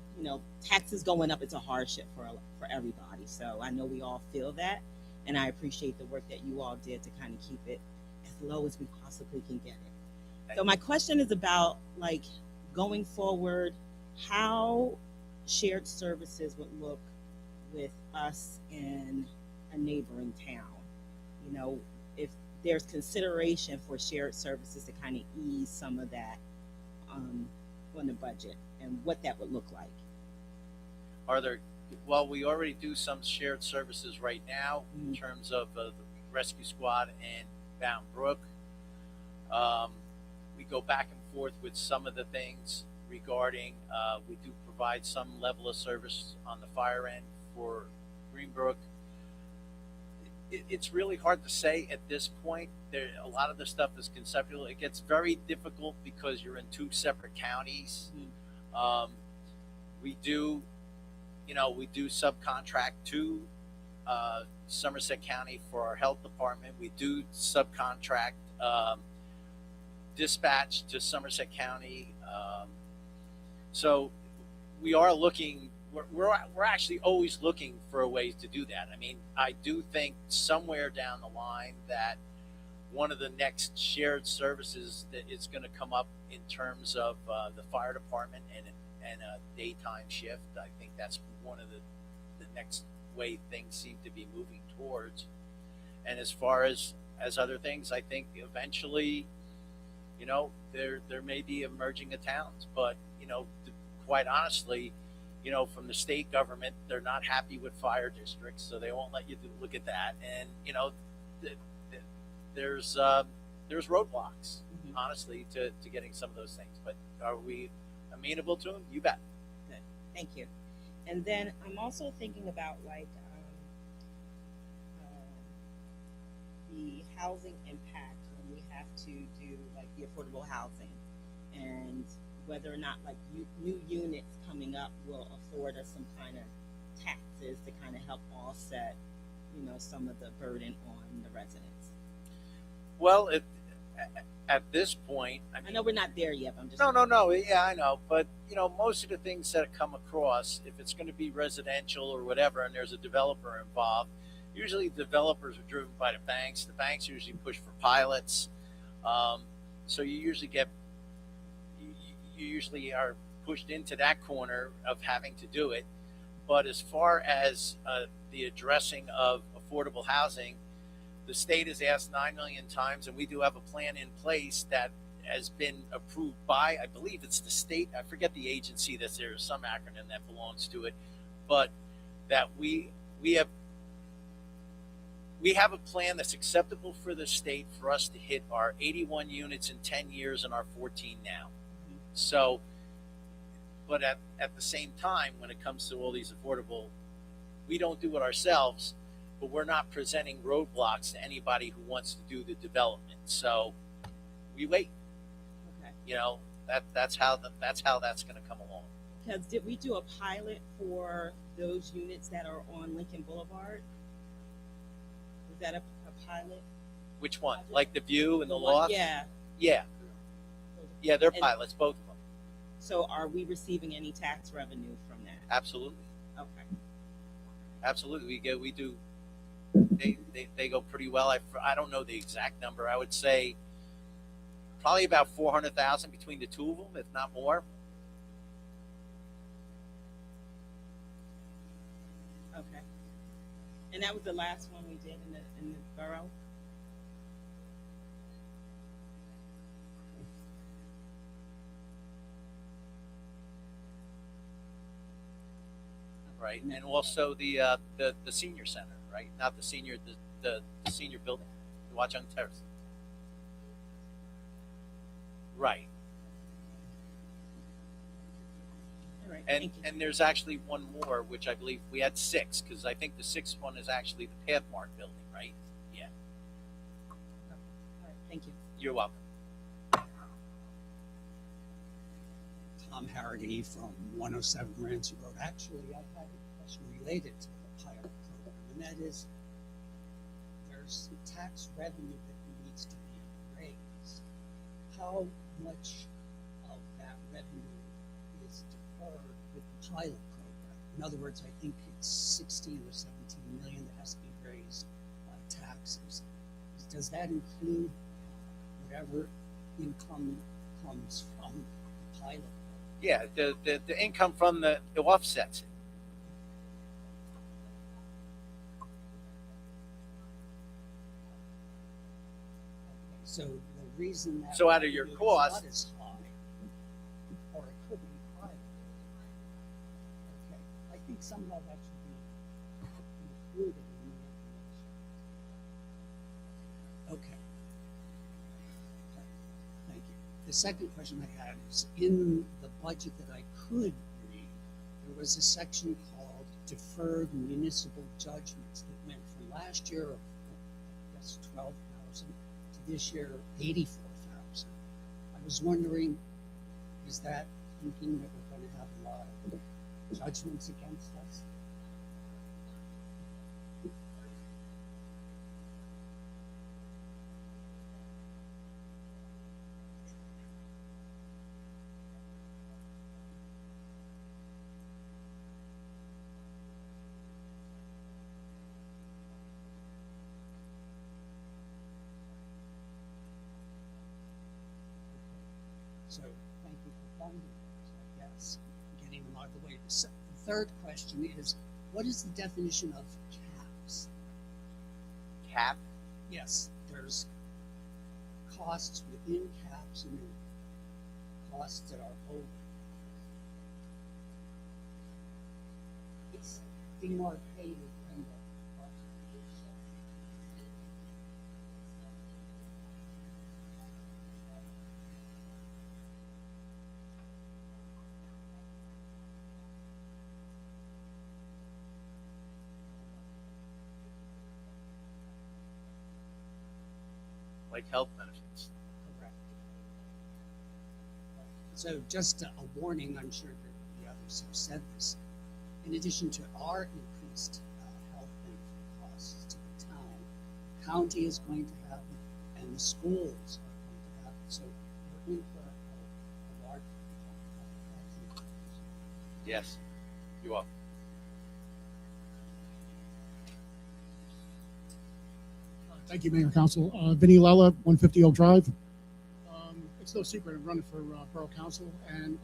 taxes going up, it's a hardship for everybody. So I know we all feel that, and I appreciate the work that you all did to kind of keep it as low as we possibly can get it. So my question is about, like, going forward, how shared services would look with us in a neighboring town. If there's consideration for shared services to kind of ease some of that on the budget, and what that would look like. Well, we already do some shared services right now in terms of the rescue squad and Bound Brook. We go back and forth with some of the things regarding, we do provide some level of service on the fire end for Greenbrook. It's really hard to say at this point. A lot of the stuff is conceptual. It gets very difficult because you're in two separate counties. We do subcontract to Somerset County for our health department. We do subcontract dispatch to Somerset County. So we are looking. We're actually always looking for ways to do that. I mean, I do think somewhere down the line that one of the next shared services that is going to come up in terms of the fire department and a daytime shift. I think that's one of the next way things seem to be moving towards. And as far as other things, I think eventually, there may be a merging of towns, but quite honestly, from the state government, they're not happy with fire districts, so they won't let you look at that. And there's roadblocks, honestly, to getting some of those things. But are we amenable to them? You bet. Good. Thank you. And then I'm also thinking about the housing impact when we have to do like the affordable housing, and whether or not like new units coming up will afford us some kind of taxes to kind of help offset, some of the burden on the residents. Well, at this point, I know we're not there yet. But I'm just no. Yeah, I know. But most of the things that come across, if it's going to be residential or whatever, and there's a developer involved, usually developers are driven by the banks. The banks usually push for pilots, so you usually are pushed into that corner of having to do it. But as far as the addressing of affordable housing, the state has asked 9 million times, and we do have a plan in place that has been approved by, I believe it's the state. I forget the agency that's there. Some acronym that belongs to it, but that we have a plan that's acceptable for the state for us to hit our 81 units in 10 years and our 14 now. So, but at the same time, when it comes to all these affordable, we don't do it ourselves, but we're not presenting roadblocks to anybody who wants to do the development. So we wait. Okay. That's how that's going to come along. Because did we do a pilot for those units that are on Lincoln Boulevard? Was that a pilot? Which one? Like the view and the loft? Yeah. Yeah, they're pilots, both of them. So are we receiving any tax revenue from that? Absolutely. Okay. Absolutely. We do. They go pretty well. I don't know the exact number. I would say probably about 400,000 between the two of them, if not more. Okay. And that was the last one we did in the borough? Right, and also the senior center, right? Not the senior, the senior building, the Watch on Terrace. Right. All right. And Thank you. and there's actually one more, which I believe we had 6, because I think the 6th one is actually the Pathmark building, right? Yeah. Thank you. You're welcome. Tom Harrigy from 107 Ramsey Road. Actually, I had a question related to the pilot program, and that is there's tax revenue that needs to be raised. How much of that revenue is deferred with the pilot program? In other words, I think it's 16 or 17 million that has to be raised by taxes. Does that include whatever income comes from the pilot program? Yeah, the income from the offsets it. So the reason that So out of your revenue is cost- not as high, or it could be higher. Okay, I think somehow that should be included in the information. Okay. Thank you. The second question I had is in the budget that I could read, there was a section called deferred municipal judgments that went from last year of, I guess, 12,000 to this year 84,000. I was wondering, is that thinking that we're going to have a lot of judgments against us? So thank you for finding those, I guess, getting them out of the way. The third question is, what is the definition of caps? Cap. Yes, there's costs within caps and then costs that are over. It's demarcated in the budget. Like health benefits. Correct. So just a warning, I'm sure that the others have said this. In addition to our increased health benefit costs to the town, the county is going to have them, and the schools are going to have them. So we're in for a large. Yes, you are. Thank you, Mayor and Council. Vinny Lella, 150 Oak Drive. It's no secret I'm running for Borough Council, and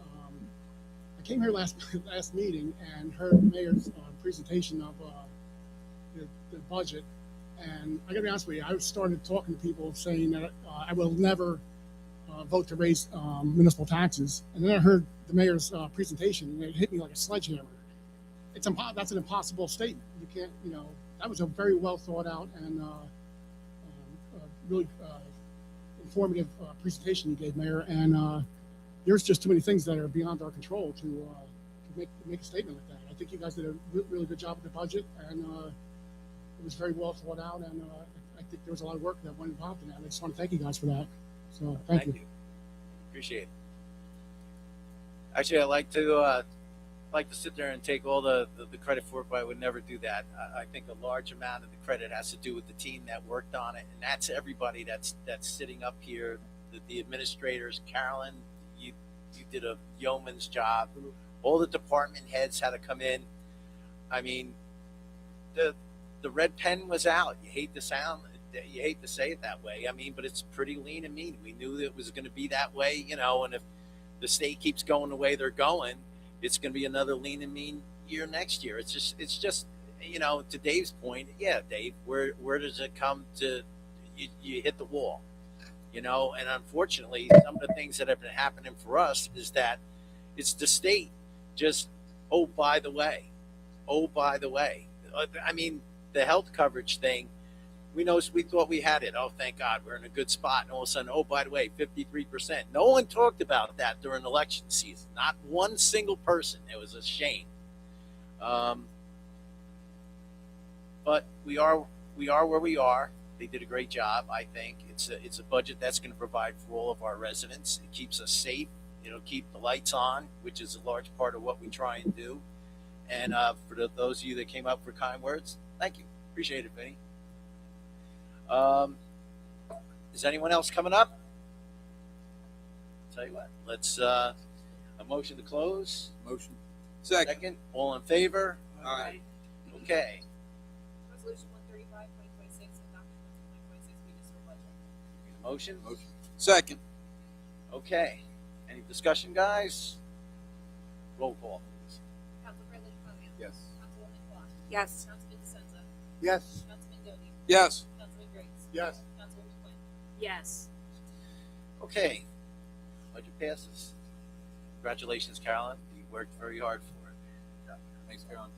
I came here last meeting and heard the mayor's presentation of the budget. And I gotta be honest with you, I started talking to people saying that I will never vote to raise municipal taxes. And then I heard the mayor's presentation, and it hit me like a sledgehammer. That's an impossible statement. You can't, that was a very well thought out and really informative presentation you gave, Mayor. And there's just too many things that are beyond our control to make a statement like that. I think you guys did a really good job with the budget, and it was very well thought out. And I think there was a lot of work that went involved in that. I just want to thank you guys for that. So thank you. Appreciate it. Actually, I like to sit there and take all the credit for it, but I would never do that. I think a large amount of the credit has to do with the team that worked on it, and that's everybody that's sitting up here, the administrators. Carolyn, you did a yeoman's job. All the department heads had to come in. I mean, the red pen was out. You hate to say it that way. I mean, but it's pretty lean and mean. We knew that it was going to be that way, and if the state keeps going the way they're going, it's going to be another lean and mean year next year. It's just, to Dave's point, yeah, Dave, where does it come to, you hit the wall, and unfortunately, some of the things that have been happening for us is that it's the state just, oh, by the way. I mean, the health coverage thing, we thought we had it. Oh, thank God, we're in a good spot. And all of a sudden, oh, by the way, 53%. No one talked about that during election season. Not one single person. It was a shame. But we are where we are. They did a great job, I think. It's a budget that's going to provide for all of our residents. It keeps us safe. It'll keep the lights on, which is a large part of what we try and do. And for those of you that came up for kind words, thank you. Appreciate it, Vinny. Is anyone else coming up? Tell you what, let's a motion to close. Motion. Second. All in favor? Aye. Okay. Resolution 135, 2026, adopting the 2026 municipal budget. Motion? Motion. Second. Okay. Any discussion, guys? Roll call, please. Council President Conant. Yes. Councilwoman Clark. Yes. Councilman DeSenza. Yes. Councilman Doty. Yes. Councilman Griggs. Yes. Councilwoman Quinn. Yes. Okay. Budget passes. Congratulations, Carolyn. You worked very hard for it. Thanks, Carolyn.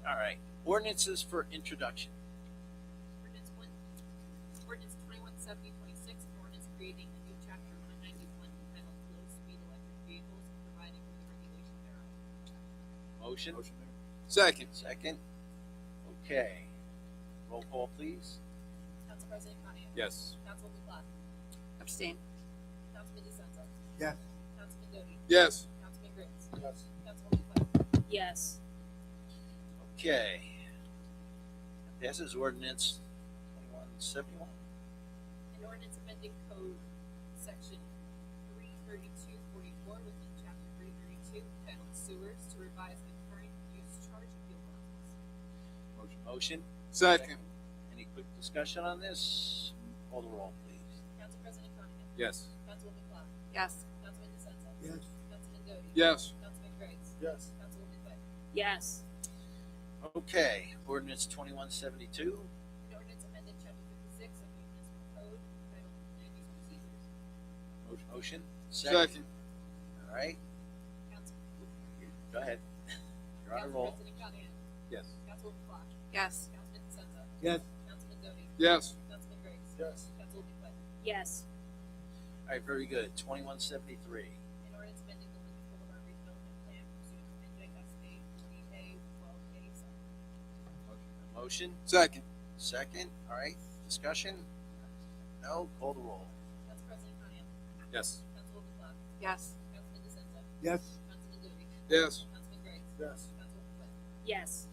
All right. Ordinances for introduction. Ordinance 2170, 26, an ordinance creating a new chapter 191 entitled Low Speed Electric Vehicles and providing for the regulation thereof. Motion? Second. Second. Okay. Roll call, please. Council President Conant. Yes. Councilwoman Clark. Abstain. Councilman DeSenza. Yes. Councilman Doty. Yes. Councilman Griggs. Yes. Councilwoman Quinn. Yes. Okay. Passes ordinance 2171. An ordinance amending code section 33244 within chapter 332 entitled Sewers to revise the current use charge appeal process. Motion? Second. Any quick discussion on this? Call the roll, please. Council President Conant. Yes. Councilwoman Clark. Yes. Councilman DeSenza. Yes. Councilman Doty. Yes. Councilman Griggs. Yes. Councilwoman Quinn. Yes. Okay. Ordinance 2172. An ordinance amending chapter 56 of the municipal code entitled Land Use Procedures. Motion? Second. All right. Council. Go ahead. You're on a Council roll. President Conant. Yes. Councilwoman Clark. Yes. Councilman DeSenza. Yes. Councilman Doty. Yes. Councilman Griggs. Yes. Councilwoman Quinn. Yes. All right. Very good. 2173. An ordinance amending the Lincoln Boulevard redevelopment plan pursuant to NJSA 40A 12A sub. Motion? Second. Second. All right. Discussion? No. Call the roll. Council President Conant. Yes. Councilwoman Clark. Yes. Councilman DeSenza. Yes. Councilman Doty. Yes. Councilman Griggs. Yes. Councilwoman Quinn. Yes.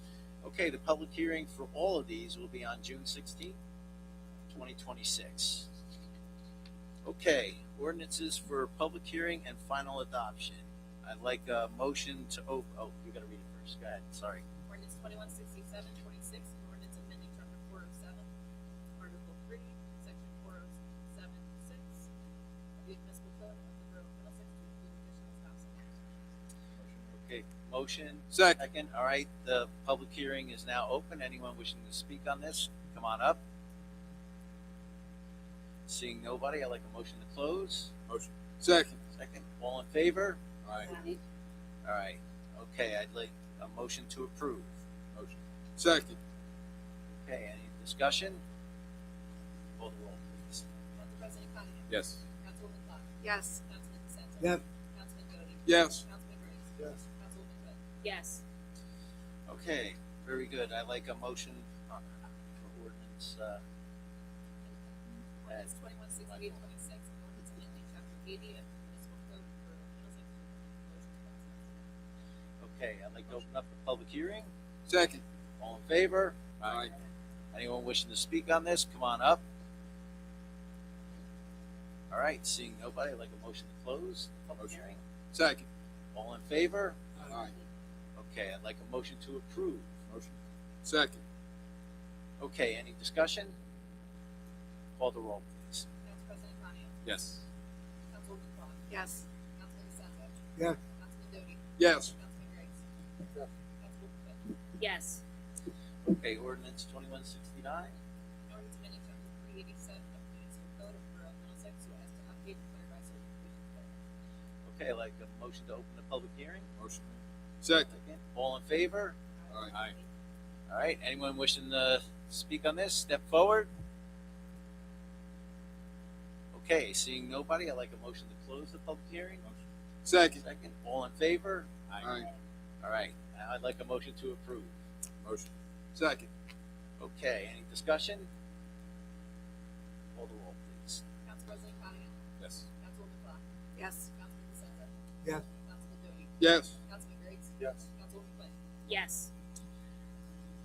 Okay. The public hearing for all of these will be on June 16th, 2026. Okay. Ordinances for public hearing and final adoption. I'd like a motion to open. Oh, you got to read it first. Go ahead. Sorry. Ordinance 2167, 26, an ordinance amending chapter 407, article 3, section 407, 6 of the municipal code of the Borough of Middlesex to include additional housing. Okay. Motion. Second. All right. The public hearing is now open. Anyone wishing to speak on this, come on up. Seeing nobody, I'd like a motion to close. Motion. Second. Second. All in favor? Aye. All right. Okay. I'd like a motion to approve. Motion. Second. Okay. Any discussion? Call the roll, please. Council President Conant. Yes. Councilwoman Clark. Yes. Councilman DeSenza. Yes. Councilman Doty. Yes. Councilman Griggs. Yes. Councilwoman Quinn. Yes. Okay. Very good. I'd like a motion for ordinance. Ordinance 2168, 26, an ordinance amending chapter 80 of the municipal code of the Borough of Middlesex to include the motion process. Okay. I'd like to open up the public hearing. Second. All in favor? Aye. Anyone wishing to speak on this, come on up. All right, seeing nobody, I'd like a motion to close the public Motion. hearing. Second. All in favor? Aye. Okay, I'd like a motion to approve. Motion. Second. Okay, any discussion? Call the roll, please. Council President Conant. Yes. Councilwoman Clark. Yes. Councilman DeSenza. Yes. Councilman Doty. Yes. Councilman Griggs. Yes. Councilwoman Quinn. Yes. Okay, ordinance 2169. In order to amend chapter 387 of the municipal code of the Borough of Middlesex so as to update and clarify certain provisions thereof. Okay, I'd like a motion to open the public hearing. Motion. Second. All in favor? Aye. All right, anyone wishing to speak on this, step forward. Okay, seeing nobody, I'd like a motion to close the public hearing. Second. Second, all in favor? Aye. All right, now I'd like a motion to approve. Motion. Second. Okay, any discussion? Call the roll, please. Council President Cottingham. Yes. Councilwoman Clark. Yes. Councilman DeSenza. Yes. Councilman Doty. Yes. Councilman Griggs. Yes. Councilwoman Quinn. Yes.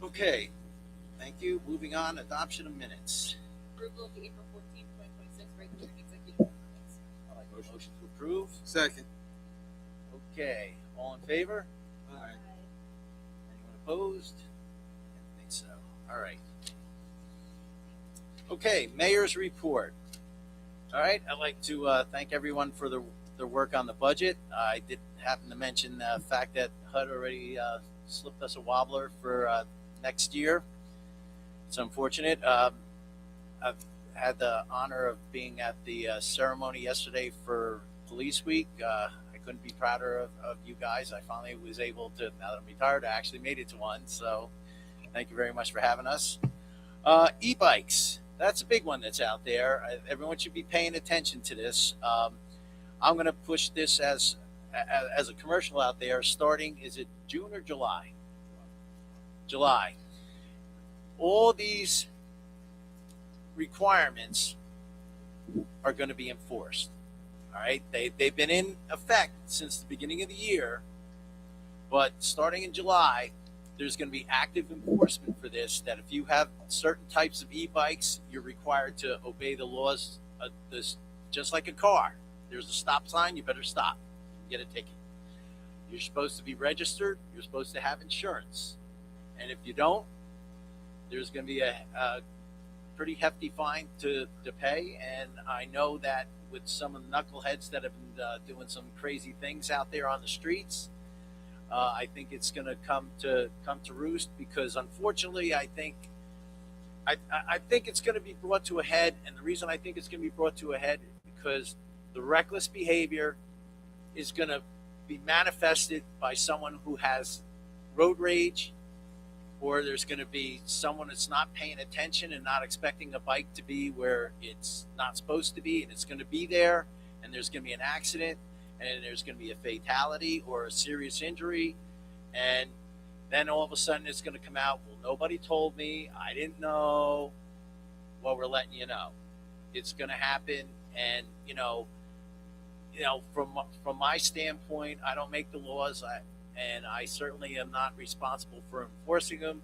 Okay, thank you. Moving on, adoption of minutes. Approval of the April 14th, 2026 regular and executive minutes. I'd like a motion to approve. Second. Okay, all in favor? Aye. Anyone opposed? I don't think so. All right. Okay, mayor's report. All right, I'd like to thank everyone for their work on the budget. I did happen to mention the fact that HUD already slipped us a wobbler for next year. It's unfortunate. I've had the honor of being at the ceremony yesterday for Police Week. I couldn't be prouder of you guys. I finally was able to, now that I'm retired, I actually made it to one. So thank you very much for having us. E-bikes. That's a big one that's out there. Everyone should be paying attention to this. I'm going to push this as a commercial out there starting, is it June or July? July. All these requirements are going to be enforced. All right. They've been in effect since the beginning of the year, but starting in July, there's going to be active enforcement for this, that if you have certain types of e-bikes, you're required to obey the laws of this, just like a car. There's a stop sign, you better stop. You get a ticket. You're supposed to be registered. You're supposed to have insurance. And if you don't, there's going to be a pretty hefty fine to pay. And I know that with some of the knuckleheads that have been doing some crazy things out there on the streets, I think it's going to come to roost, because unfortunately, I think it's going to be brought to a head. And the reason I think it's going to be brought to a head is because the reckless behavior is going to be manifested by someone who has road rage, or there's going to be someone that's not paying attention and not expecting a bike to be where it's not supposed to be, and it's going to be there, and there's going to be an accident, and there's going to be a fatality or a serious injury, and then all of a sudden it's going to come out, well, nobody told me, I didn't know. Well, we're letting you know. It's going to happen, and from my standpoint, I don't make the laws, and I certainly am not responsible for enforcing them,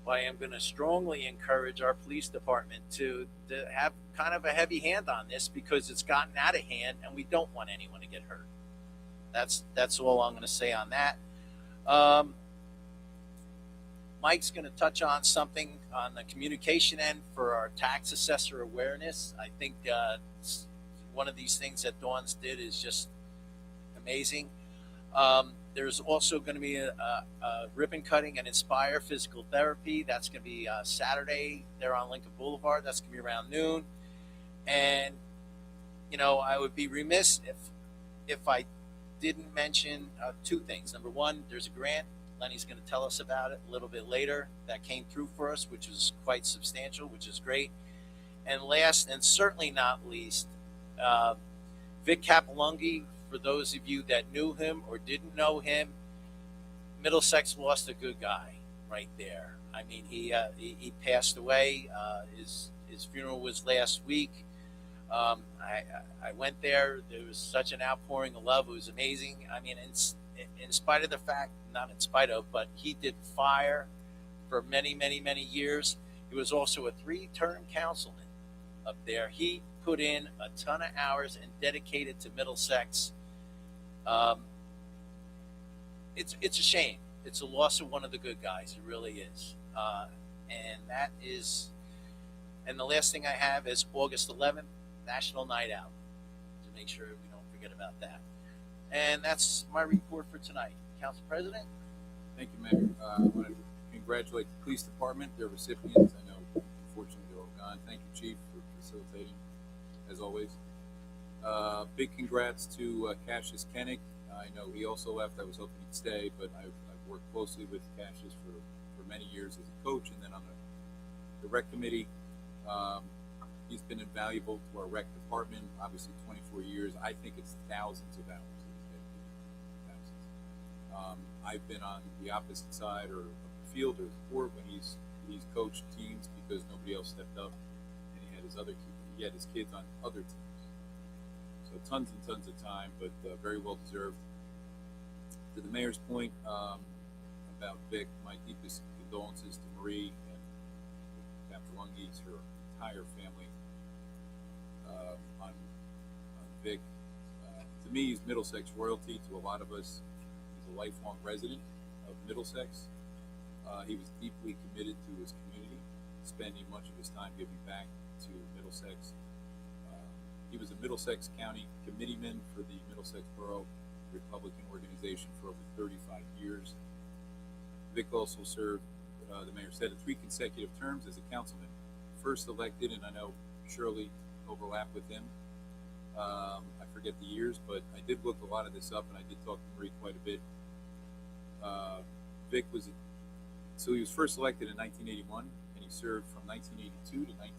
but I am going to strongly encourage our police department to have kind of a heavy hand on this, because it's gotten out of hand and we don't want anyone to get hurt. That's all I'm going to say on that. Mike's going to touch on something on the communication end for our tax assessor awareness. I think one of these things that Dawn's did is just amazing. There's also going to be a ribbon cutting and Inspire Physical Therapy. That's going to be Saturday there on Lincoln Boulevard. That's going to be around noon. And, I would be remiss if I didn't mention two things. Number one, there's a grant. Lenny's going to tell us about it a little bit later. That came through for us, which was quite substantial, which is great. And last, and certainly not least, Vic Capilungi, for those of you that knew him or didn't know him, Middlesex lost a good guy right there. I mean, he passed away. His funeral was last week. I went there. There was such an outpouring of love. It was amazing. I mean, in spite of the fact, not in spite of, but he did fire for many, many, many years. He was also a 3-term councilman up there. He put in a ton of hours and dedicated to Middlesex. It's a shame. It's a loss of one of the good guys. It really is. And the last thing I have is August 11th, National Night Out, to make sure we don't forget about that. And that's my report for tonight. Council President? Thank you, Mayor. I want to congratulate the police department, their recipients. I know, unfortunately, they're all gone. Thank you, Chief, for facilitating, as always. Big congrats to Cassius Kennick. I know he also left. I was hoping he'd stay, but I've worked closely with Cassius for many years as a coach, and then on the rec committee. He's been invaluable to our rec department, obviously 24 years. I think it's thousands of hours that he's dedicated. Thousands. I've been on the opposite side or of the field or the court when he's coached teams because nobody else stepped up, and he had his other get his kids on other teams. So tons and tons of time, but very well deserved. To the mayor's point about Vic, my deepest condolences to Marie and Captain Lungies, her entire family. On Vic, to me, he's Middlesex royalty. To a lot of us, he's a lifelong resident of Middlesex. He was deeply committed to his community, spending much of his time giving back to Middlesex. He was a Middlesex County committeeman for the Middlesex Borough Republican organization for over 35 years. Vic also served, the mayor said, 3 consecutive terms as a councilman. First elected, and I know Shirley overlapped with him. I forget the years, but I did look a lot of this up, and I did talk to Marie quite a bit. Vic so he was first elected in 1981, and he served from 1982 to 1990.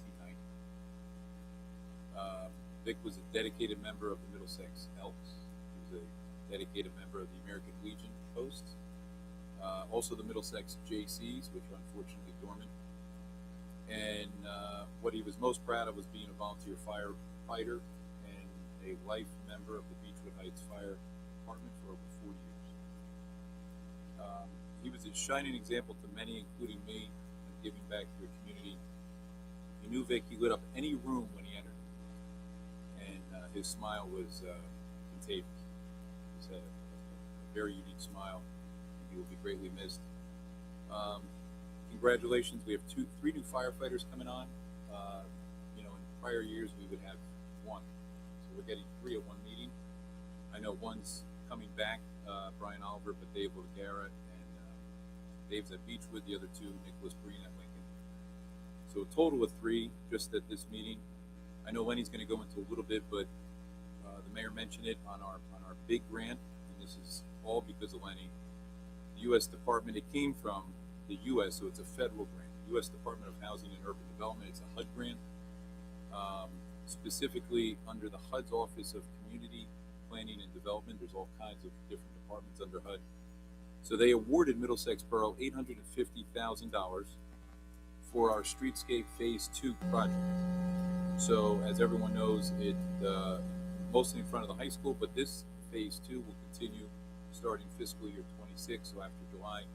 Vic was a dedicated member of the Middlesex Elks. He was a dedicated member of the American Legion Post. Also the Middlesex JCs, which are unfortunately dormant. And what he was most proud of was being a volunteer firefighter and a life member of the Beechwood Heights Fire Department for over 40 years. He was a shining example to many, including me, in giving back to the community. You knew Vic, he lit up any room when he entered. And his smile was contagious. He had a very unique smile, and he will be greatly missed. Congratulations, we have 3 new firefighters coming on. In prior years we would have 1. So we're getting 3 at one meeting. I know one's coming back, Brian Oliver, but Dave O'Gara, and Dave's at Beechwood, the other 2, Nicholas Breen at Lincoln. So a total of 3 just at this meeting. I know Lenny's going to go into a little bit, but the mayor mentioned it on our big grant, and this is all because of Lenny. The U.S. Department, it came from the U.S., so it's a federal grant. U.S. Department of Housing and Urban Development, it's a HUD grant, specifically under the HUD's Office of Community Planning and Development. There's all kinds of different departments under HUD. So they awarded Middlesex Borough $850,000 for our Streetscape Phase 2 project. So as everyone knows, it mostly in front of the high school, but this Phase 2 will continue starting fiscal year 26, so after July,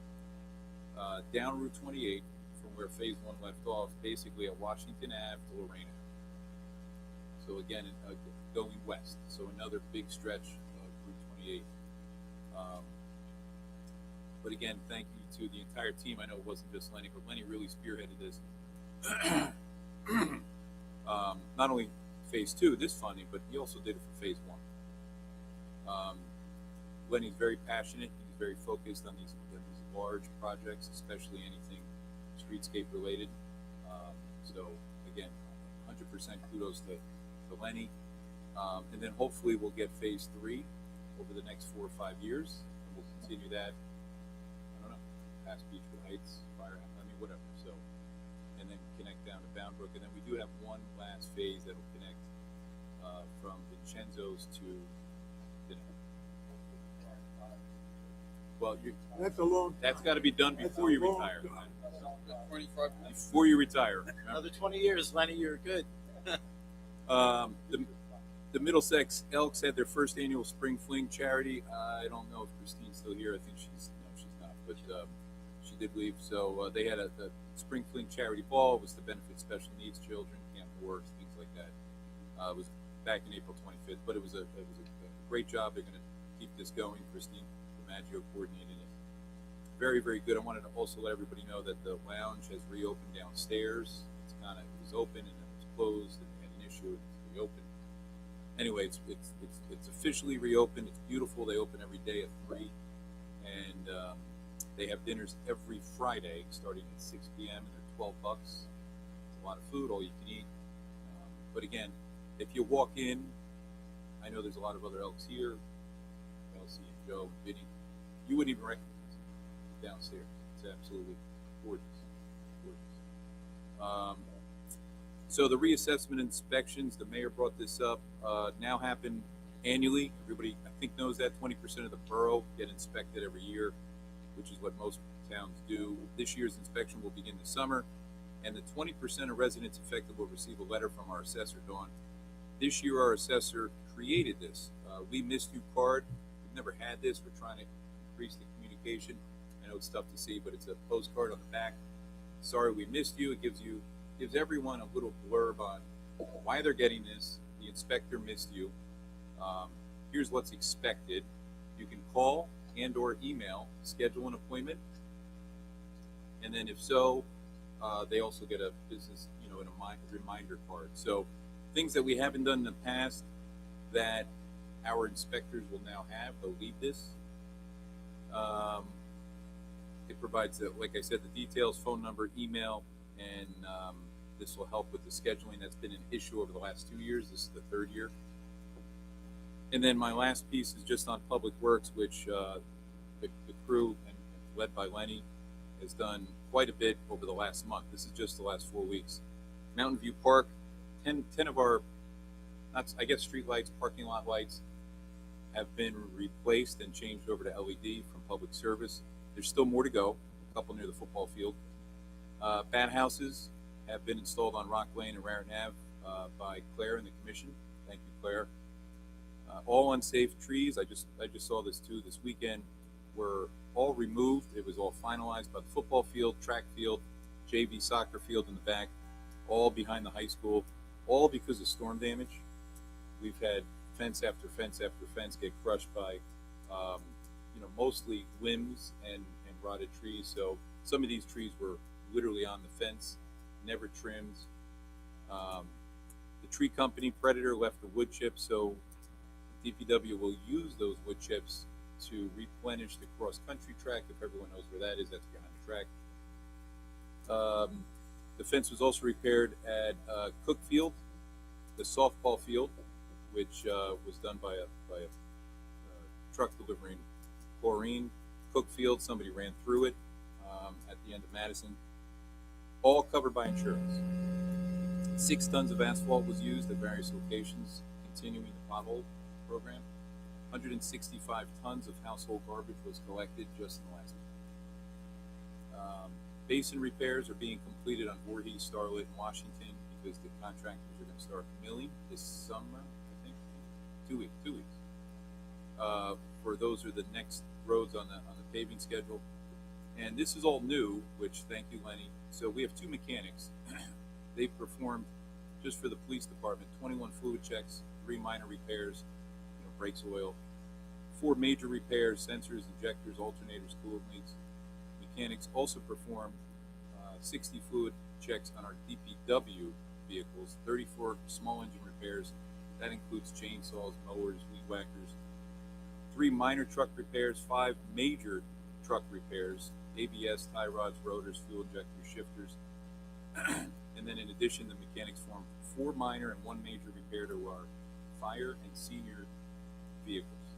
down Route 28 from where Phase 1 left off, basically at Washington Ave to Lorraine Ave. So again, going west, so another big stretch of Route 28. But again, thank you to the entire team. I know it wasn't just Lenny, but Lenny really spearheaded this. Not only Phase 2, this funding, but he also did it for Phase 1. Lenny's very passionate. He's very focused on these large projects, especially anything streetscape related. So again, 100% kudos to Lenny. And then hopefully we'll get Phase 3 over the next 4 or 5 years, and we'll continue that. I don't know, past Beechwood Heights, whatever. So, and then connect down to Boundbrook, and then we do have one last phase that will connect from Vincenzo's to. Well, That's a long. That's got to be done before you retire. 25 minutes. Before you retire. Another 20 years, Lenny, you're good. The Middlesex Elks had their first annual Spring Fling charity. I don't know if Christine's still here. I think she's not, but she did leave. So they had a Spring Fling charity ball. It was to benefit special needs children, camp works, things like that. It was back in April 25th, but it was a great job. They're going to keep this going. Christine DiMaggio coordinated it. Very, very good. I wanted to also let everybody know that the lounge has reopened downstairs. It was open and then it was closed, and they had an issue. It's reopened. Anyway, it's officially reopened. It's beautiful. They open every day at 3, and they have dinners every Friday starting at 6 p.m. and they're $12. It's a lot of food, all you can eat. But again, if you walk in, I know there's a lot of other Elks here, Elsie and Joe and Vinny. You wouldn't even recognize it downstairs. It's absolutely gorgeous. So the reassessment inspections, the mayor brought this up, now happen annually. Everybody, I think, knows that 20% of the borough get inspected every year, which is what most towns do. This year's inspection will begin this summer, and the 20% of residents affected will receive a letter from our assessor, Dawn. This year, our assessor created this. We missed you card. We've never had this. We're trying to increase the communication. I know it's tough to see, but it's a postcard on the back. Sorry we missed you. It gives everyone a little blurb on why they're getting this. The inspector missed you. Here's what's expected. You can call and or email, schedule an appointment, and then if so, they also get a business, and a reminder card. So things that we haven't done in the past that our inspectors will now have, they'll leave this. It provides, like I said, the details, phone number, email, and this will help with the scheduling. That's been an issue over the last 2 years. This is the third year. And then my last piece is just on Public Works, which the crew, and led by Lenny, has done quite a bit over the last month. This is just the last 4 weeks. Mountain View Park, 10 of our, street lights, parking lot lights have been replaced and changed over to LED from Public Service. There's still more to go, a couple near the football field. Bat houses have been installed on Rock Lane and Raritan Ave by Claire and the Commission. Thank you, Claire. All unsafe trees, I just saw this too this weekend, were all removed. It was all finalized by the football field, track field, JV soccer field in the back, all behind the high school, all because of storm damage. We've had fence after fence after fence get crushed by, mostly limbs and rotted trees. So some of these trees were literally on the fence, never trimmed. The tree company, Predator, left the wood chips, so DPW will use those wood chips to replenish the cross-country track. If everyone knows where that is, that's behind the track. The fence was also repaired at Cook Field, the softball field, which was done by a truck delivering chlorine. Cook Field, somebody ran through it at the end of Madison. All covered by insurance. 6 tons of asphalt was used at various locations, continuing the pothole program. 165 tons of household garbage was collected just in the last week. Basin repairs are being completed on Voorhees, Starlit, and Washington because the contractors are going to start milling this summer, I think. 2 weeks. 2 weeks. For those are the next roads on the paving schedule. And this is all new, which thank you, Lenny. So we have 2 mechanics. They performed, just for the police department, 21 fluid checks, 3 minor repairs, brakes, oil, 4 major repairs, sensors, injectors, alternators, coolant leaks. Mechanics also performed 60 fluid checks on our DPW vehicles, 34 small engine repairs. That includes chainsaws, mowers, weed whackers, 3 minor truck repairs, 5 major truck repairs, ABS, tie rods, rotors, fuel injectors, shifters. And then in addition, the mechanics formed 4 minor and 1 major repair to our fire and senior vehicles.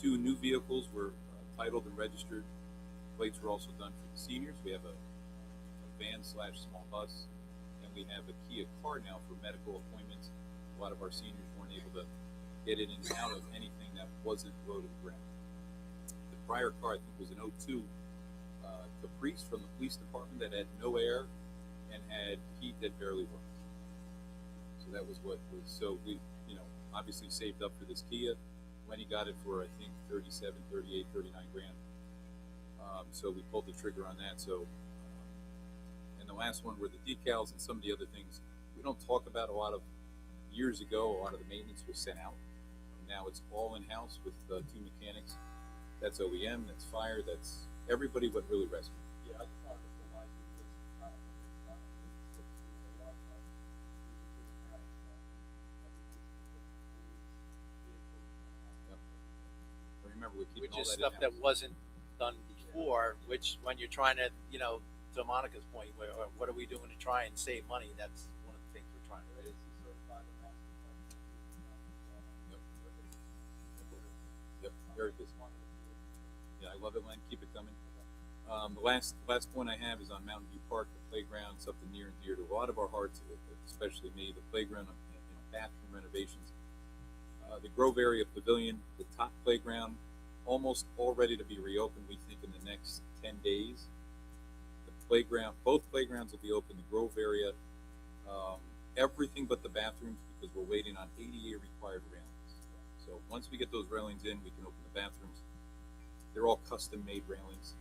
2 new vehicles were titled and registered. Plates were also done for the seniors. We have a van/small bus, and we have a Kia car now for medical appointments. A lot of our seniors weren't able to get in and out of anything that wasn't low to the ground. The prior car, I think, was an 02 Caprice from the police department that had no air and had heat that barely worked. So that was what was, so we, obviously saved up for this Kia. Lenny got it for, I think, 37, 38, 39 grand. So we pulled the trigger on that. So, and the last one were the decals and some of the other things we don't talk about a lot of. Years ago, a lot of the maintenance was sent out. Now it's all in-house with 2 mechanics. That's OEM, that's fire, that's everybody but really rescue. Yeah, I just wanted to provide you with Remember, we keep Which all is that stuff in-house. that wasn't done before, which when you're trying to, to Monica's point, what are we doing to try and save money? That's one of the things we're trying to do. Yep, very busy. Yeah, I love it, Len. Keep it coming. The last point I have is on Mountain View Park, the playground, something near and dear to a lot of our hearts, especially me. The playground, bathroom renovations, the Grove Area Pavilion, the top playground, almost all ready to be reopened. We think in the next 10 days. The playground. Both playgrounds will be open. The Grove area, everything but the bathrooms, because we're waiting on ADA required railings. So once we get those railings in, we can open the bathrooms. They're all custom made railings.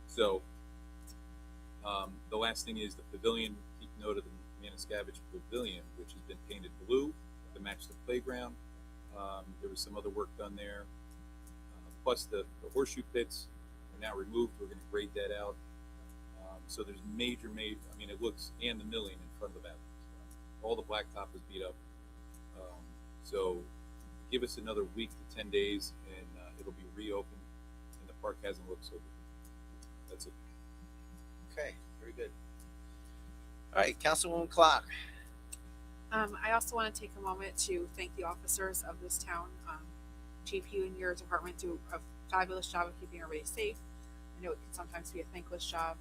So the last thing is the pavilion. Keep note of the Maniscavige Pavilion, which has been painted blue to match the playground. There was some other work done there. Plus the horseshoe pits are now removed. We're going to grade that out. So there's major, I mean, it looks, and the milling in front of the bathrooms. All the blacktop is beat up. So give us another week to 10 days and it'll be reopened and the park hasn't looked so good. That's it. Okay, very good. All right, Councilwoman Clark. I also want to take a moment to thank the officers of this town. Chief, you and your department do a fabulous job of keeping everybody safe. I know it can sometimes be a thankless job,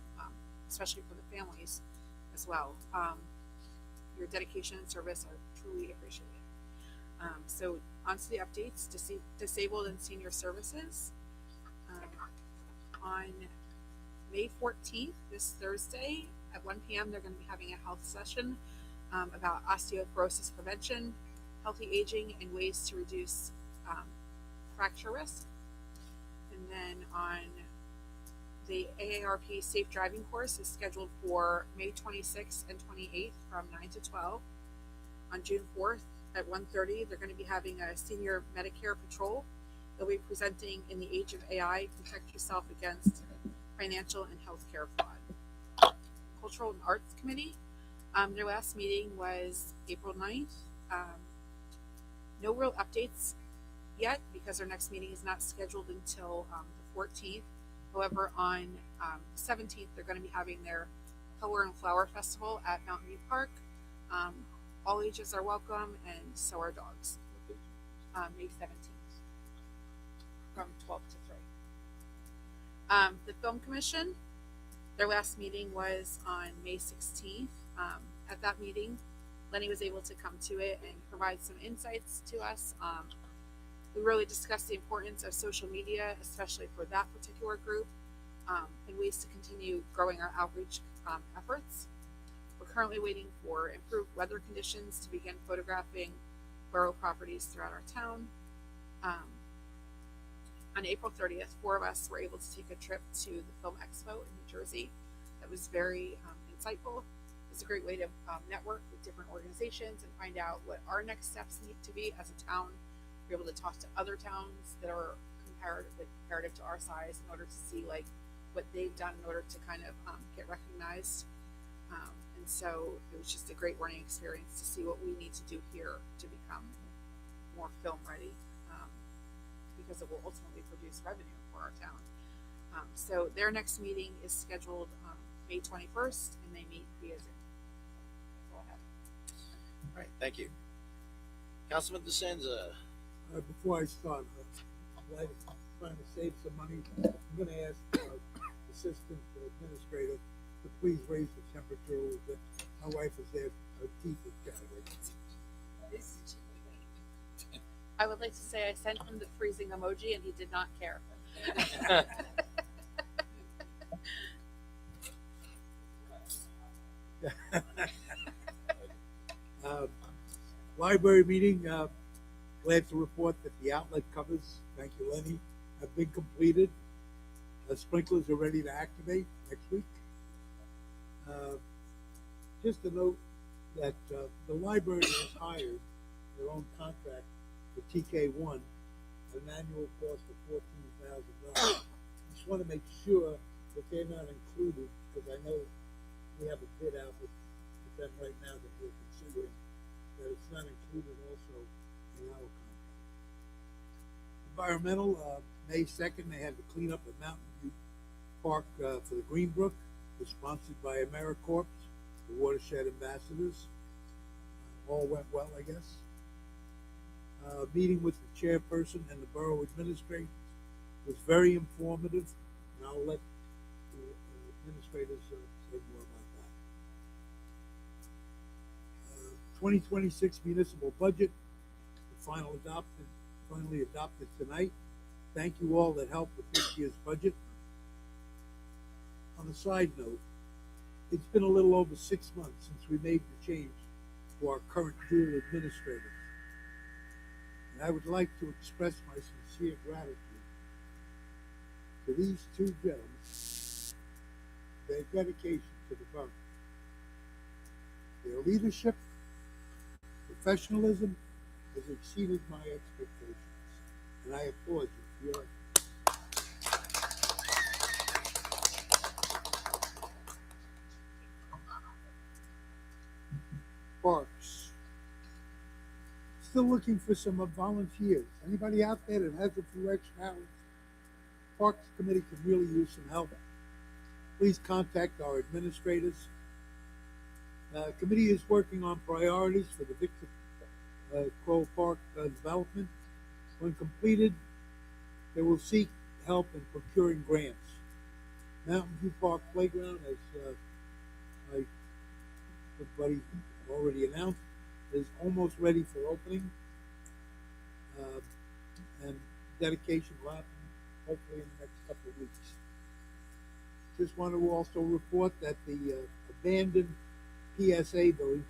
especially for the families as well. Your dedication and service are truly appreciated. So on to the updates. Disabled and Senior Services. On May 14th, this Thursday at 1 p.m., they're going to be having a health session about osteoporosis prevention, healthy aging, and ways to reduce fracture risk. And then on the AARP Safe Driving course is scheduled for May 26th and 28th from 9 to 12. On June 4th at 1:30, they're going to be having a senior Medicare patrol. They'll be presenting In the Age of AI, Protect Yourself Against Financial and Healthcare Fraud. Cultural and Arts Committee, their last meeting was April 9th. No real updates yet because their next meeting is not scheduled until the 14th. However, on 17th, they're going to be having their Color and Flower Festival at Mountain View Park. All ages are welcome, and so are dogs. May 17th, from 12 to 3. The Film Commission, their last meeting was on May 16th. At that meeting, Lenny was able to come to it and provide some insights to us. We really discussed the importance of social media, especially for that particular group, and ways to continue growing our outreach efforts. We're currently waiting for improved weather conditions to begin photographing borough properties throughout our town. On April 30th, 4 of us were able to take a trip to the Film Expo in New Jersey. That was very insightful. It's a great way to network with different organizations and find out what our next steps need to be as a town. Be able to talk to other towns that are comparative to our size in order to see like what they've done in order to kind of get recognized. And so it was just a great learning experience to see what we need to do here to become more film ready, because it will ultimately produce revenue for our town. So their next meeting is scheduled May 21st, and they meet via Zoom. That's all I have. All right, thank you. Councilman DeSenza. Before I start, I'm trying to save some money. I'm going to ask Assistant Administrator to please raise the temperature a little bit. My wife is there, her teeth are chattering. I would like to say I sent him the freezing emoji and he did not care. Library meeting, glad to report that the outlet covers, thank you Lenny, have been completed. Sprinklers are ready to activate next week. Just to note that the library has hired their own contract for TK1 at an annual cost of $14,000. Just want to make sure that they're not included, because I know we have a bid out with them right now that we're considering, that it's not included also in our contract. Environmental, May 2nd, they had to clean up at Mountain View Park for the Greenbrook. It was sponsored by AmeriCorps, the Watershed Ambassadors. All went well, I guess. Meeting with the chairperson and the borough administrator was very informative, and I'll let the administrators say more about that. 2026 municipal budget, finally adopted tonight. Thank you all that helped with this year's budget. On a side note, It's been a little over 6 months since we made the change to our current dual administrators. And I would like to express my sincere gratitude to these two gentlemen, their dedication to the borough. Their leadership, professionalism has exceeded my expectations, and I applaud you for your Parks. Still looking for some volunteers. Anybody out there that has a few extra hours? Parks Committee could really use some help. Please contact our administrators. Committee is working on priorities for the Victor Kroll Park development. When completed, they will seek help in procuring grants. Mountain View Park Playground, as my good buddy already announced, is almost ready for opening. And dedication will happen hopefully in the next couple of weeks. Just want to also report that the abandoned PSA building,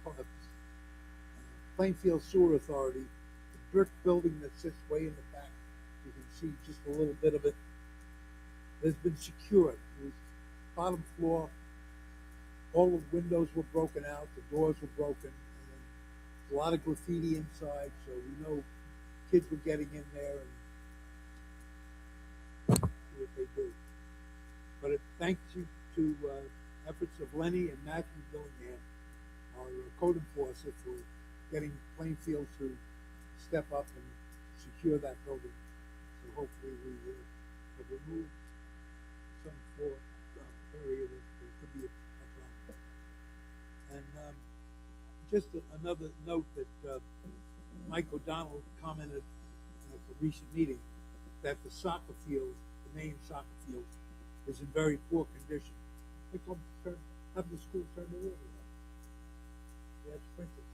Plainfield Sewer Authority, the brick building that sits way in the back, you can see just a little bit of it, has been secured. It was bottom floor, all the windows were broken out, the doors were broken, and a lot of graffiti inside, so we know kids were getting in there and do what they do. But thanks to efforts of Lenny and Matthew Dillingham, our code enforcer, for getting Plainfield to step up and secure that building. So hopefully we will have removed some floor area that could be a problem. And just another note that Mike O'Donnell commented at the recent meeting that the soccer field, the main soccer field, is in very poor condition. I told them to have the school turn the water on. They have sprinklers.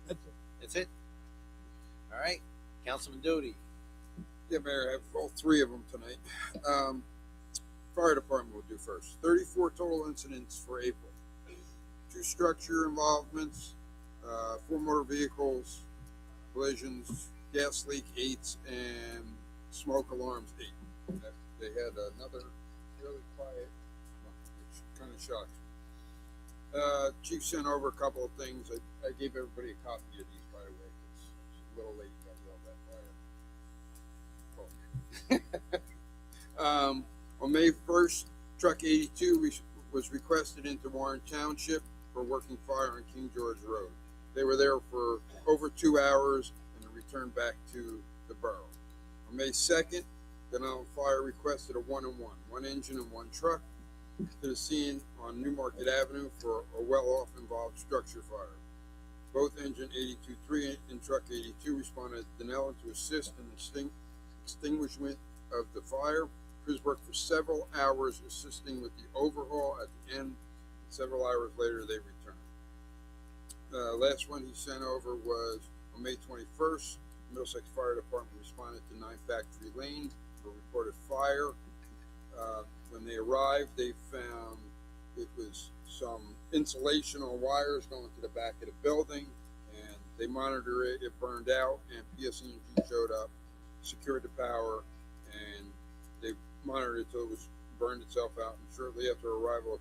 That's it. That's it? All right, Councilman Doty. Yeah, Mayor, I have all three of them tonight. Fire department will do first. 34 total incidents for April. 2 structure involvements, 4 motor vehicles, collisions, gas leak 8, and smoke alarms 8. They had another really quiet month, which kind of shocked me. Chief sent over a couple of things. I gave everybody a copy of these, by the way. It's a little late, got all that fire. On May 1st, Truck 82 was requested into Warren Township for working fire on King George Road. They were there for over 2 hours and then returned back to the borough. On May 2nd, Denali Fire requested a 1-on-1, 1 engine and 1 truck, to the scene on Newmarket Avenue for a well-off involved structure fire. Both engine 82-3 and truck 82 responded to Denali to assist in the extinguishment of the fire. Crews worked for several hours assisting with the overhaul. At the end, several hours later, they returned. Last one he sent over was on May 21st. Middlesex Fire Department responded to 9 Factory Lane for reported fire. When they arrived, they found it was some insulation on wires going to the back of the building, and they monitored it. It burned out, and PSE&G showed up, secured the power, and they monitored it until it was burned itself out. And shortly after arrival of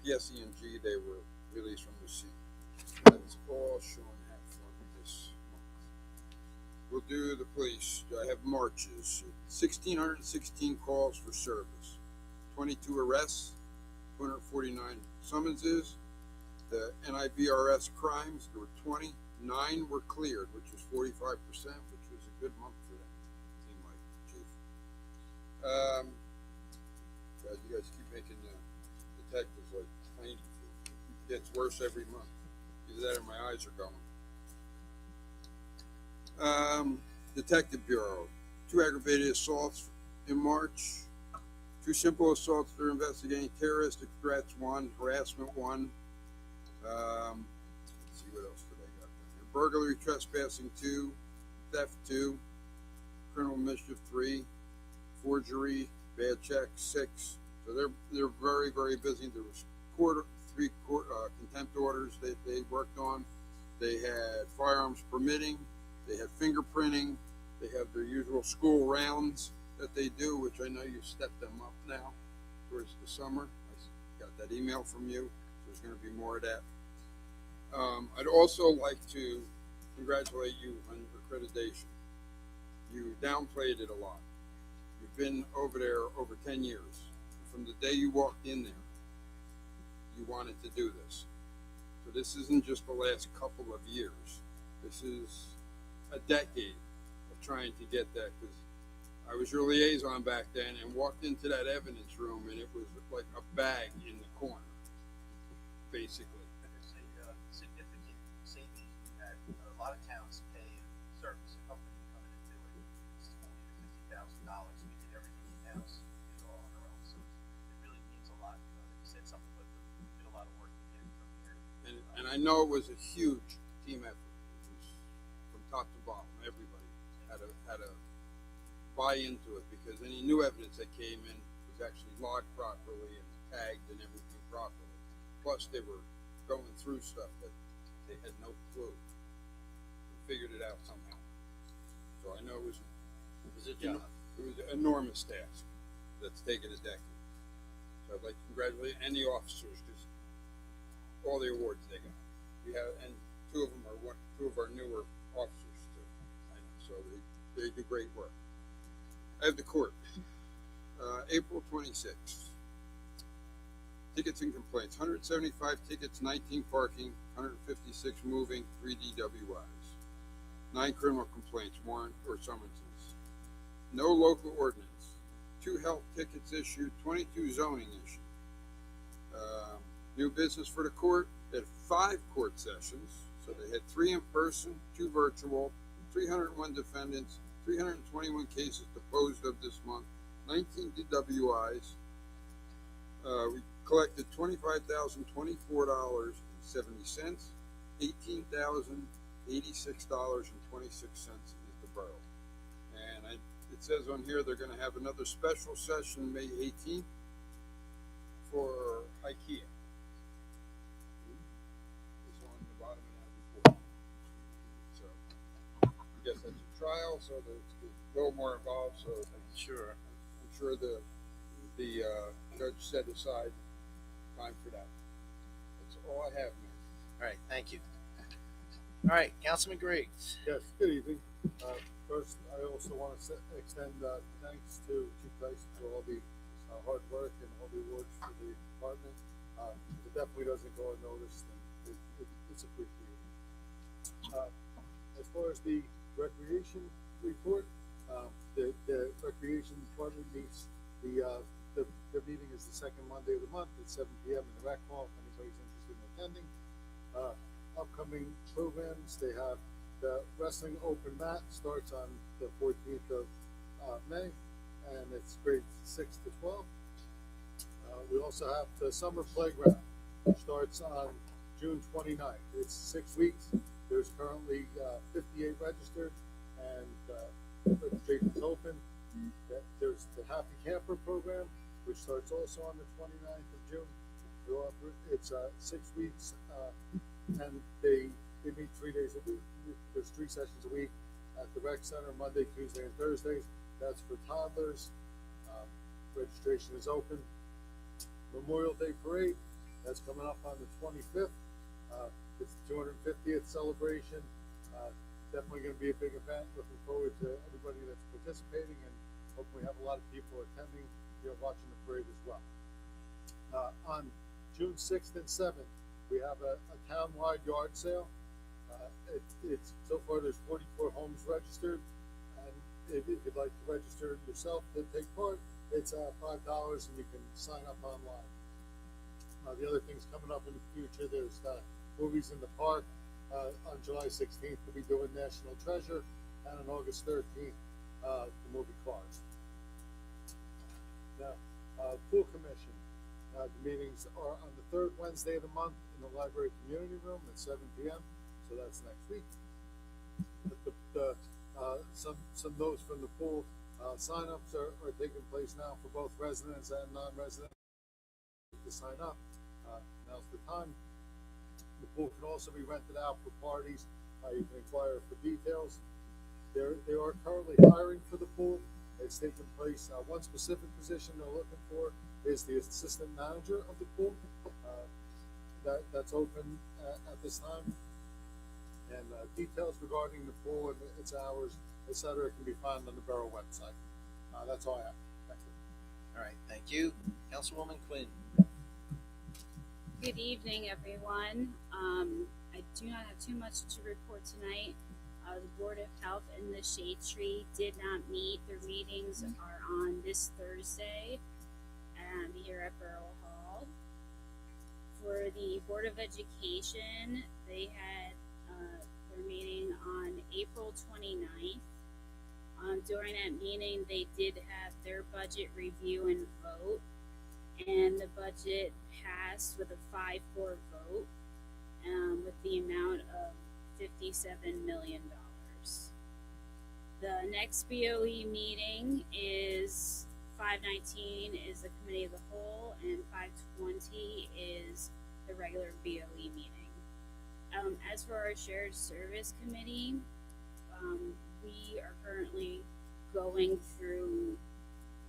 PSE&G, they were released from the scene. That's all Sean had for this month. We'll do the police. I have marches. 1,616 calls for service, 22 arrests, 249 summonses. The NIVRS crimes, there were 20. 9 were cleared, which was 45%, which was a good month for them, seemed like, Chief. Guys, you guys keep making the detectives like tiny. It gets worse every month. Either that or my eyes are going. Detective Bureau, 2 aggravated assaults in March, 2 simple assaults they're investigating, terroristic threats 1, harassment 1. Let's see what else did I got there. Burglary, trespassing 2, theft 2, criminal mischief 3, forgery, bad check 6, So they're very, very busy. There was three contempt orders that they worked on. They had firearms permitting. They had fingerprinting. They have their usual school rounds that they do, which I know you stepped them up now towards the summer. I got that email from you. There's going to be more of that. I'd also like to congratulate you on your accreditation. You downplayed it a lot. You've been over there over 10 years. From the day you walked in there, you wanted to do this. So this isn't just the last couple of years. This is a decade of trying to get that, because I was your liaison back then and walked into that evidence room and it was like a bag in the corner, basically. And it's a significant savings. We had a lot of towns pay a service, a company to come in and do it. This is $40,000 to $50,000. We did everything in-house, we did it all on our own. So it really means a lot. Like you said, something, but we did a lot of work to get it from here. And I know it was a huge team effort. It was from top to bottom. Everybody had a buy into it, because any new evidence that came in was actually logged properly and tagged and everything properly. Plus, they were going through stuff that they had no clue. We figured it out somehow. So I know it was a job. It was an enormous task that's taken a decade. So I'd like to congratulate any officers, because all the awards they got. We have, and two of our newer officers too. I know, so they do great work. I have the court. April 26th. Tickets and complaints. 175 tickets, 19 parking, 156 moving, 3 DWIs. 9 criminal complaints, warrant or summonses. No local ordinance. 2 health tickets issued, 22 zoning issued. New business for the court. They had 5 court sessions. So they had 3 in person, 2 virtual, 301 defendants, 321 cases disposed of this month, 19 DWIs. We collected $25,024.70, $18,086.26 is the borough. And it says on here they're going to have another special session May 18th for IKEA. It's on the bottom of that report. So I guess that's a trial, so there's a little more involved. So I'm sure the judge set aside time for that. That's all I have, Mayor. All right, thank you. All right, Councilman Griggs. Yes, good evening. First, I also want to extend thanks to Chief Dice for all the hard work and all the awards for the department. It definitely doesn't go unnoticed, and it's appreciated. As far as the recreation report, the recreation department meets their meeting is the second Monday of the month at 7 p.m. in the rec hall. If anybody's interested in attending, upcoming programs, they have the wrestling open mat starts on the 14th of May, and it's grades 6 to 12. We also have the summer playground, which starts on June 29th. It's 6 weeks. There's currently 58 registered, and registration's open. There's the Happy Camper program, which starts also on the 29th of June. It's 6 weeks, and they meet 3 days a week. There's 3 sessions a week at the rec center, Monday, Tuesday, and Thursdays. That's for toddlers. Registration is open. Memorial Day Parade, that's coming up on the 25th. It's the 250th celebration. Definitely going to be a big event. Looking forward to everybody that's participating, and hopefully have a lot of people attending, watching the parade as well. On June 6th and 7th, we have a town-wide yard sale. It's so far there's 44 homes registered, and if you'd like to register yourself to take part, it's $5, and you can sign up online. The other things coming up in the future, there's movies in the park. On July 16th, we'll be doing National Treasure, and on August 13th, the movie Cars. Now, Pool Commission. The meetings are on the 3rd Wednesday of the month in the library community room at 7 p.m. So that's next week. Some notes from the pool Sign-ups are taking place now for both residents and non-residents to sign up. Now's the time. The pool can also be rented out for parties. You can inquire for details. They are currently hiring for the pool. It's taking place. One specific position they're looking for is the assistant manager of the pool. That's open at this time. And details regarding the pool and its hours, etc., can be found on the Borough website. That's all I have. Thank you. All right, thank you. Councilwoman Quinn. Good evening, everyone. I do not have too much to report tonight. The Board of Health and the Shade Tree did not meet. Their meetings are on this Thursday here at Borough Hall. For the Board of Education, they had their meeting on April 29th. During that meeting, they did have their budget review and vote, and the budget passed with a 5-4 vote with the amount of $57 million. The next BOE meeting is 519 is the Committee of the Whole, and 520 is the regular BOE meeting. As for our Shared Service Committee, we are currently going through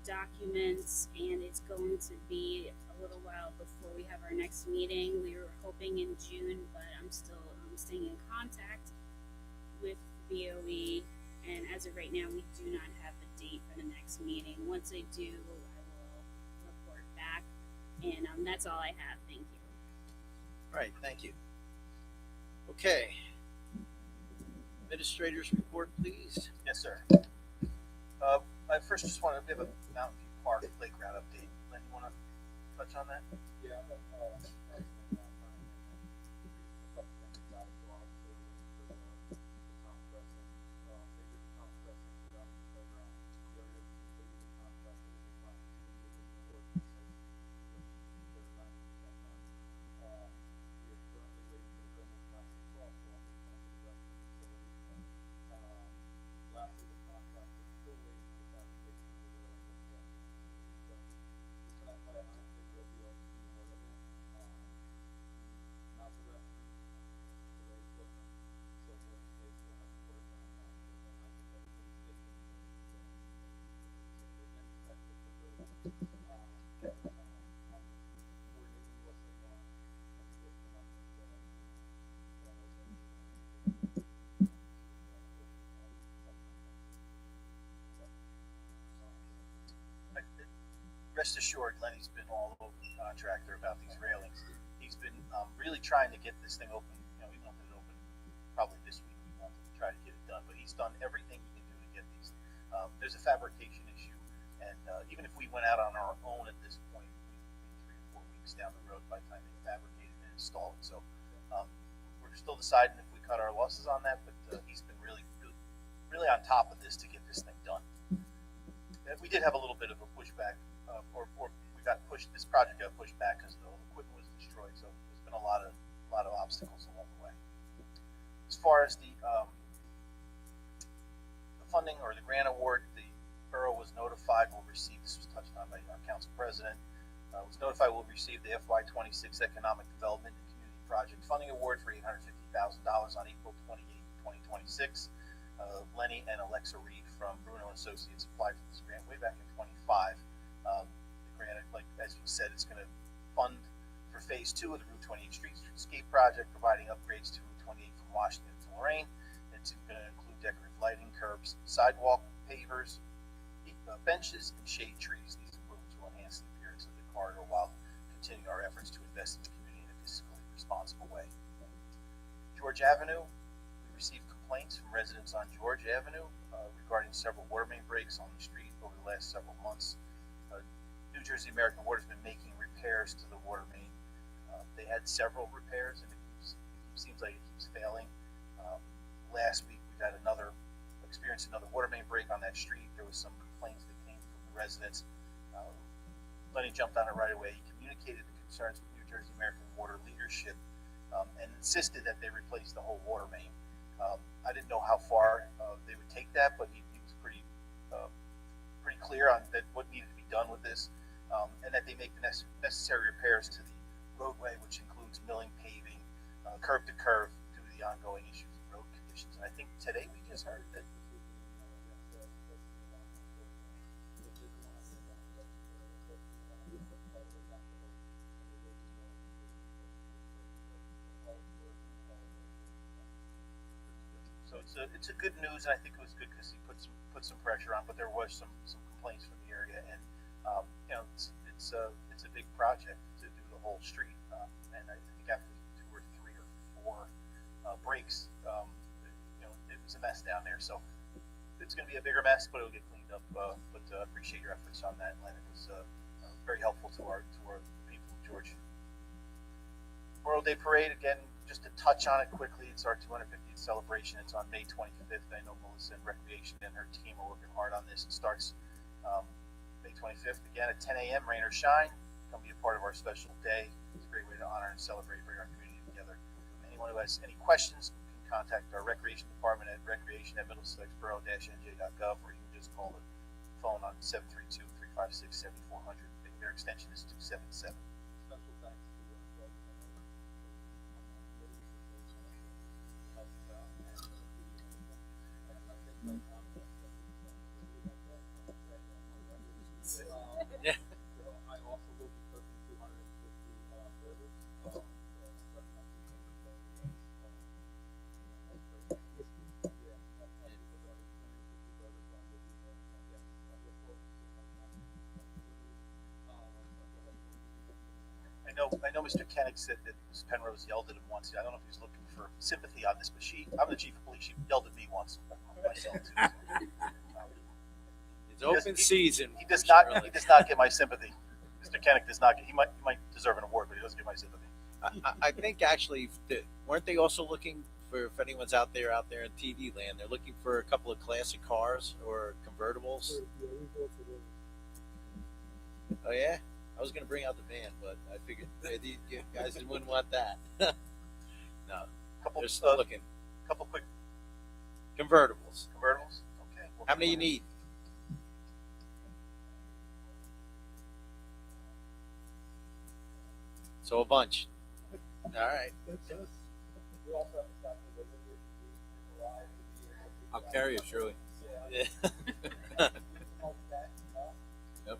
documents, and it's going to be a little while before we have our next meeting. We were hoping in June, but I'm still staying in contact with BOE, and as of right now, we do not have a date for the next meeting. Once I do, I will report back, and that's all I have. Thank you. All right, thank you. Okay. Administrator's report, please. Yes, sir. I first just want to give a Mountain View Park playground update. Len, you want to touch on that? Yeah. Rest assured, Lenny's been all over the contractor about these railings. He's been really trying to get this thing open. You know, we wanted it open probably this week. We wanted to try to get it done, but he's done everything he can do to get these. There's a fabrication issue, and even if we went out on our own at this point, we'd be 3 or 4 weeks down the road by the time they fabricate it and install it. So we're still deciding if we cut our losses on that, but he's been really on top of this to get this thing done. And we did have a little bit of a pushback. Or we got pushed. This project got pushed back because the equipment was destroyed. So there's been a lot of obstacles along the way. As far as the funding or the grant award, the borough was notified we'll receive. This was touched on by our council president. Was notified we'll receive the FY26 Economic Development and Community Project Funding Award for $850,000 on April 28, 2026. Lenny and Alexa Reed from Bruno and Associates applied for this grant way back in 25. The grant, like as you said, it's going to fund for phase 2 of the Route 28 Streetscape project, providing upgrades to Route 28 from Washington to Lorraine. It's going to include decorative lighting, curbs, sidewalk pavers, benches, and shade trees. These improvements will enhance the appearance of the corridor while continuing our efforts to invest in the community in a fiscally responsible way. George Avenue, we received complaints from residents on George Avenue regarding several water main breaks on the street over the last several months. New Jersey American Water has been making repairs to the water main. They had several repairs, and it seems like it keeps failing. Last week, we got experienced another water main break on that street. There was some complaints that came from the residents. Lenny jumped on it right away. He communicated the concerns with New Jersey American Water leadership and insisted that they replace the whole water main. I didn't know how far they would take that, but he was pretty clear on that what needed to be done with this, and that they make the necessary repairs to the roadway, which includes milling, paving, curb to curb, due to the ongoing issues of road conditions. And I think today we just heard that. So it's a good news, and I think it was good because he put some pressure on, but there was some complaints from the area, and you know, it's a big project to do the whole street, and I think after 2 or 3 or 4 breaks, you know, it was a mess down there. So it's going to be a bigger mess, but it'll get cleaned up. But appreciate your efforts on that, Len. It was very helpful to our people of Georgia. Memorial Day Parade, again, just to touch on it quickly, it's our 250th celebration. It's on May 25th. I know Melissa and Recreation and her team are working hard on this. It starts May 25th, again at 10 a.m., rain or shine. Come be a part of our special day. It's a great way to honor and celebrate, bring our community together. Anyone who has any questions can contact our Recreation Department at recreation@middlesexborough-nj.gov, or you can just call the phone on 732-356-7400. Their extension is 277. Special thanks to Yeah. I also will be cooking 250 burgers. I know Mr. Koenig said that Ms. Penrose yelled at him once. I don't know if he's looking for sympathy on this, but I'm the chief of police. She yelled at me once myself too. It's open season. He does not get my sympathy. Mr. Koenig does not get. He might deserve an award, but he doesn't get my sympathy. I think actually, weren't they also looking for, if anyone's out there in TV land, they're looking for a couple of classic cars or convertibles? Oh yeah, I was gonna bring out the van, but I figured you guys wouldn't want that. No, they're still looking. Couple quick convertibles. Okay. How many you need? So a bunch. All right. That's us. We also have the fact that I'll carry it, surely. Yeah. Yep.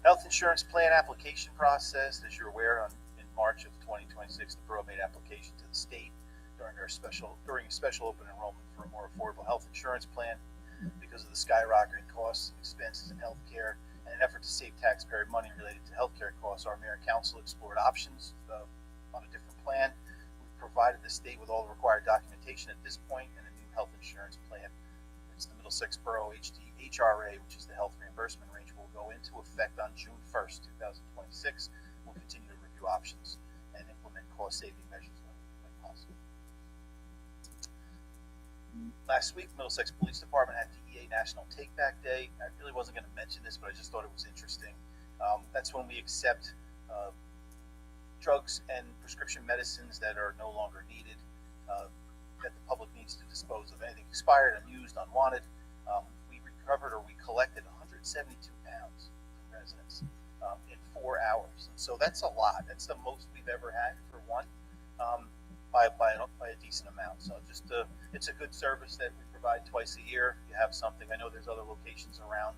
Health insurance plan application process, as you're aware, in March of 2026, the borough made application to the state during a special open enrollment for a more affordable health insurance plan because of the skyrocketing costs and expenses in healthcare. In an effort to save taxpayer money related to healthcare costs, our mayor and council explored options on a different plan. We've provided the state with all the required documentation at this point, and a new health insurance plan. It's the Middlesex Borough HRA, which is the health reimbursement range, will go into effect on June 1st, 2026. We'll continue to review options and implement cost-saving measures when possible. Last week, Middlesex Police Department had DEA National Take Back Day. I really wasn't going to mention this, but I just thought it was interesting. That's when we accept drugs and prescription medicines that are no longer needed, that the public needs to dispose of. Anything expired, unused, unwanted. We recovered or we collected 172 pounds from residents in 4 hours. And so that's a lot. That's the most we've ever had for one. By a decent amount. So just it's a good service that we provide twice a year. If you have something, I know there's other locations around,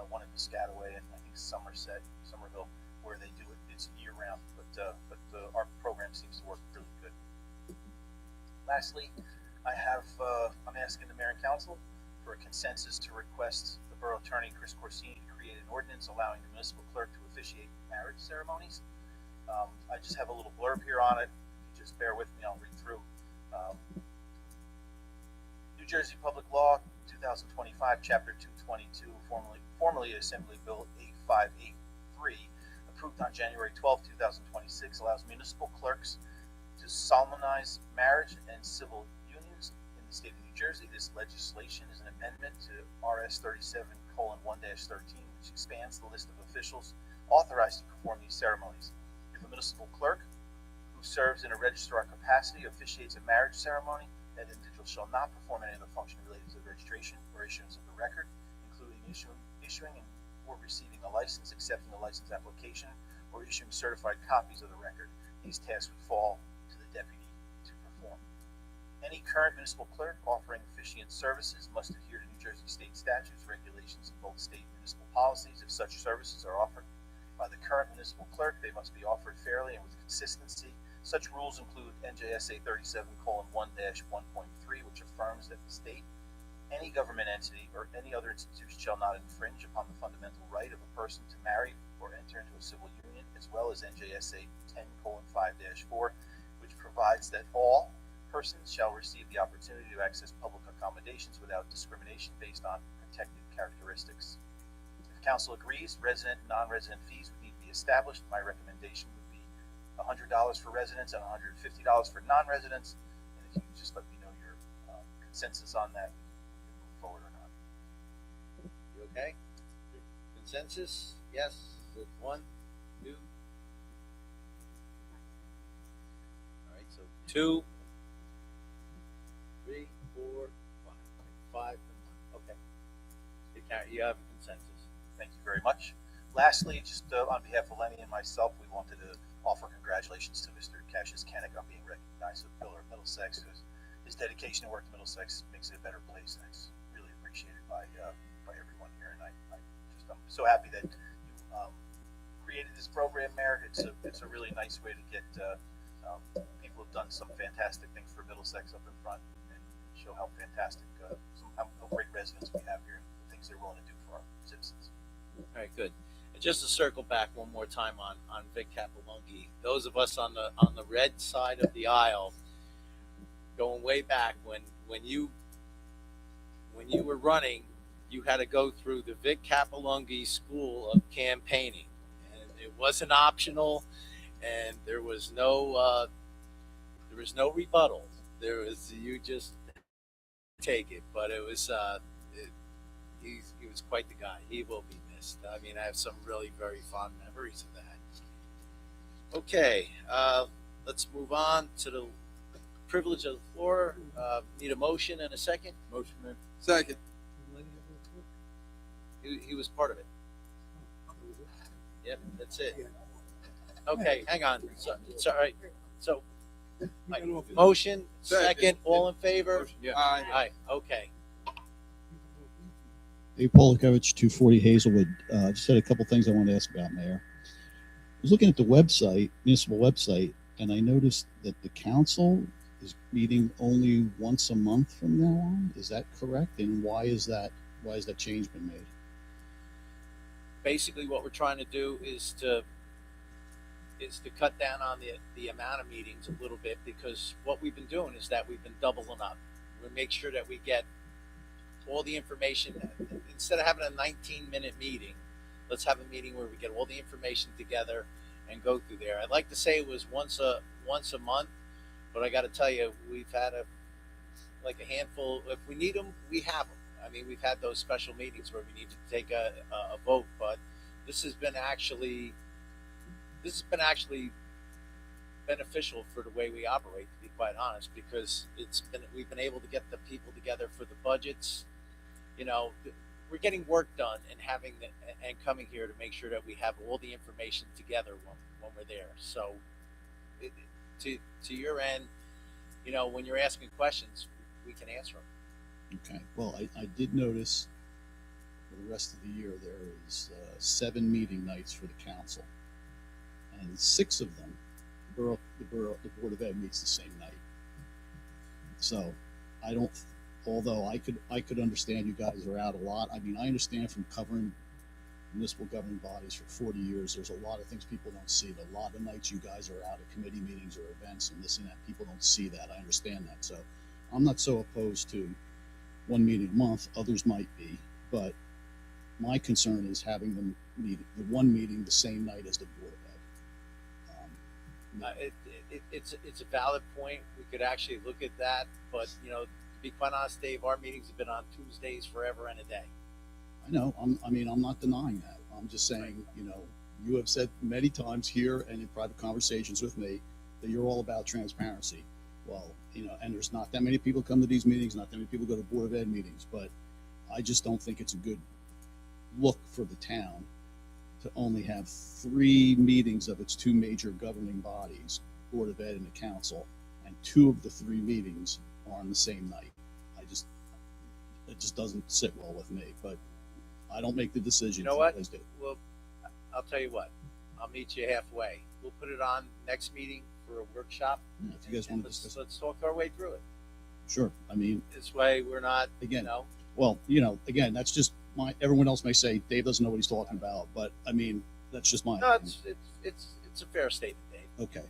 one in Piscataway and I think Somerville, where they do it. It's year round, but our program seems to work really good. Lastly, I'm asking the mayor and council for a consensus to request the borough attorney Chris Corsini to create an ordinance allowing the municipal clerk to officiate marriage ceremonies. I just have a little blurb here on it. Just bear with me, I'll read through. New Jersey Public Law 2025, Chapter 222, formerly Assembly Bill 8583, approved on January 12, 2026, allows municipal clerks to solemnize marriage and civil unions in the state of New Jersey. This legislation is an amendment to RS 37:1-13, which expands the list of officials authorized to perform these ceremonies. If a municipal clerk who serves in a registrar capacity officiates a marriage ceremony, that individual shall not perform any other function related to the registration or issuance of the record, issuing and or receiving a license, accepting a license application, or issuing certified copies of the record. These tasks would fall to the deputy to perform. Any current municipal clerk offering officiant services must adhere to New Jersey state statutes, regulations, and both state and municipal policies. If such services are offered by the current municipal clerk, they must be offered fairly and with consistency. Such rules include NJSA 37:1-1.3, which affirms that the state, any government entity, or any other institution shall not infringe upon the fundamental right of a person to marry or enter into a civil union, as well as NJSA 10:5-4, which provides that all persons shall receive the opportunity to access public accommodations without discrimination based on protected characteristics. If council agrees, resident and non-resident fees would need to be established. My recommendation would be $100 for residents and $150 for non-residents. And if you could just let me know your consensus on that, we can move forward or not. You okay? Consensus? Yes. With 1, 2. All right, so 2, 3, 4, 5. 5 and 1. Okay. You have a consensus. Thank you very much. Lastly, just on behalf of Lenny and myself, we wanted to offer congratulations to Mr. Cassius Kennick on being recognized as a pillar of Middlesex. His dedication and work to Middlesex makes it a better place, and it's really appreciated by everyone here. And I'm so happy that you created this program, Mayor. It's a really nice way to get people who've done some fantastic things for Middlesex up in front and show how fantastic, how great residents we have here and the things they're willing to do for our citizens. All right, good. And just to circle back one more time on Vic Capilungi, those of us on the red side of the aisle, going way back when you were running, you had to go through the Vic Capilungi School of Campaigning, and it wasn't optional, and there was no rebuttal. You just take it, but it was he was quite the guy. He will be missed. I mean, I have some really very fond memories of that. Okay, let's move on to the privilege of the floor. Need a motion and a second? Motion, man. Second. He was part of it. Yep, that's it. Okay, hang on. It's all right. So, motion, second, all in favor? Motion, yeah. Aye. Okay. Dave Polikovich, 240 Hazelwood. Just had a couple things I wanted to ask about, Mayor. I was looking at the website, municipal website, and I noticed that the council is meeting only once a month from now on. Is that correct? And why is that change been made? Basically, what we're trying to do is to cut down on the amount of meetings a little bit, because what we've been doing is that we've been doubling up. We make sure that we get all the information. Instead of having a 19-minute meeting, let's have a meeting where we get all the information together and go through there. I'd like to say it was once a month, but I got to tell you, we've had a handful. If we need them, we have them. I mean, we've had those special meetings where we need to take a vote, but this has been actually beneficial for the way we operate, to be quite honest, because we've been able to get the people together for the budgets. You know, we're getting work done and coming here to make sure that we have all the information together when we're there. So, to your end, you know, when you're asking questions, we can answer them. Okay. Well, I did notice for the rest of the year there is 7 meeting nights for the council, and 6 of them, the Board of Ed meets the same night. So although I could understand you guys are out a lot. I mean, I understand from covering municipal governing bodies for 40 years, there's a lot of things people don't see. A lot of nights you guys are out at committee meetings or events and this and that. People don't see that. I understand that. So I'm not so opposed to 1 meeting a month. Others might be, but my concern is having them meet the 1 meeting the same night as the Board of Ed. It's a valid point. We could actually look at that, but you know, to be quite honest, Dave, our meetings have been on Tuesdays forever and a day. I know. I'm not denying that. I'm just saying, you know, you have said many times here and in private conversations with me that you're all about transparency. Well, you know, and there's not that many people come to these meetings, not that many people go to Board of Ed meetings, but I just don't think it's a good look for the town to only have 3 meetings of its 2 major governing bodies, Board of Ed and the council, and 2 of the 3 meetings are on the same night. It just doesn't sit well with me, but I don't make the decisions. You know what? guys do. Well, I'll tell you what. I'll meet you halfway. We'll put it on next meeting for a workshop. Yeah, if you guys want to let's talk our way through it. Sure. I mean, This way, we're not again, you know. well, again, that's just everyone else may say Dave doesn't know what he's talking about, but I mean, that's just my No, opinion. it's a fair statement, Dave. Okay.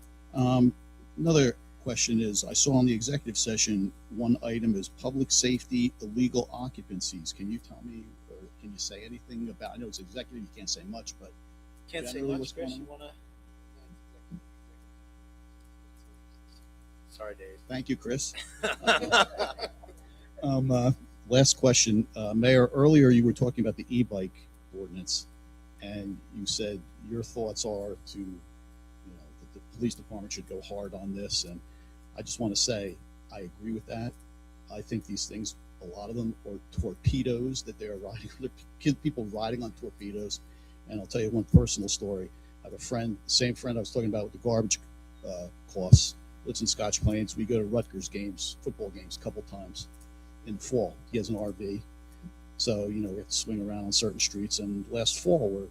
Another question is, I saw in the executive session, one item is public safety, illegal occupancies. Can you tell me, or can you say anything about, I know it's executive, you can't say much, but Can't say generally much, what's Chris. going You wanna? Sorry, Dave. thank you, Chris. Last question, Mayor, earlier you were talking about the e-bike ordinance, and you said your thoughts are to, that the police department should go hard on this, and I just want to say, I agree with that. I think these things, a lot of them are torpedoes that they are riding, people riding on torpedoes, and I'll tell you one personal story. I have a friend, the same friend I was talking about with the garbage costs, lives in Scotch Plains. We go to Rutgers games, football games, a couple times in the fall. He has an RV, so we have to swing around on certain streets. And last fall, we're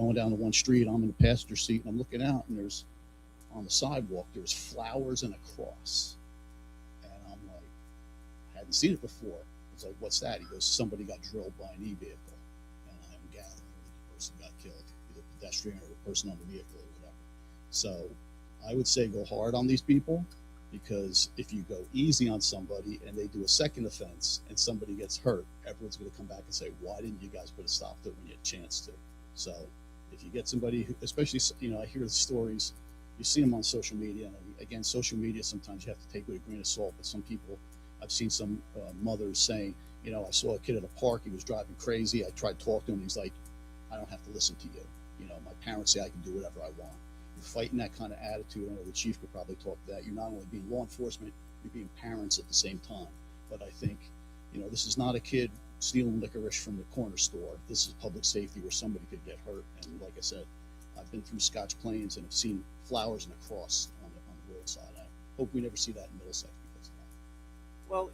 going down to one street. I'm in the passenger seat, and I'm looking out, and there's on the sidewalk there's flowers and a cross, and I'm like, I hadn't seen it before. It's like, what's that? He goes, somebody got drilled by an e-vehicle, and I'm gathering the person got killed, either pedestrian or the person on the vehicle or whatever. So I would say go hard on these people, because if you go easy on somebody and they do a second offense and somebody gets hurt, everyone's going to come back and say, why didn't you guys put a stop to it when you had a chance to? So if you get somebody who, especially, I hear the stories, you see them on social media, and again, social media, sometimes you have to take it with a grain of salt, but some people, I've seen some mothers saying, I saw a kid at a park, he was driving crazy, I tried to talk to him, he's like, I don't have to listen to you. My parents say I can do whatever I want. You're fighting that kind of attitude. I know the chief could probably talk to that. You're not only being law enforcement, you're being parents at the same time. But I think, this is not a kid stealing licorice from the corner store. This is public safety where somebody could get hurt. And like I said, I've been through Scotch Plains and have seen flowers and a cross on the roadside. I hope we never see that in Middlesex because of that. Well,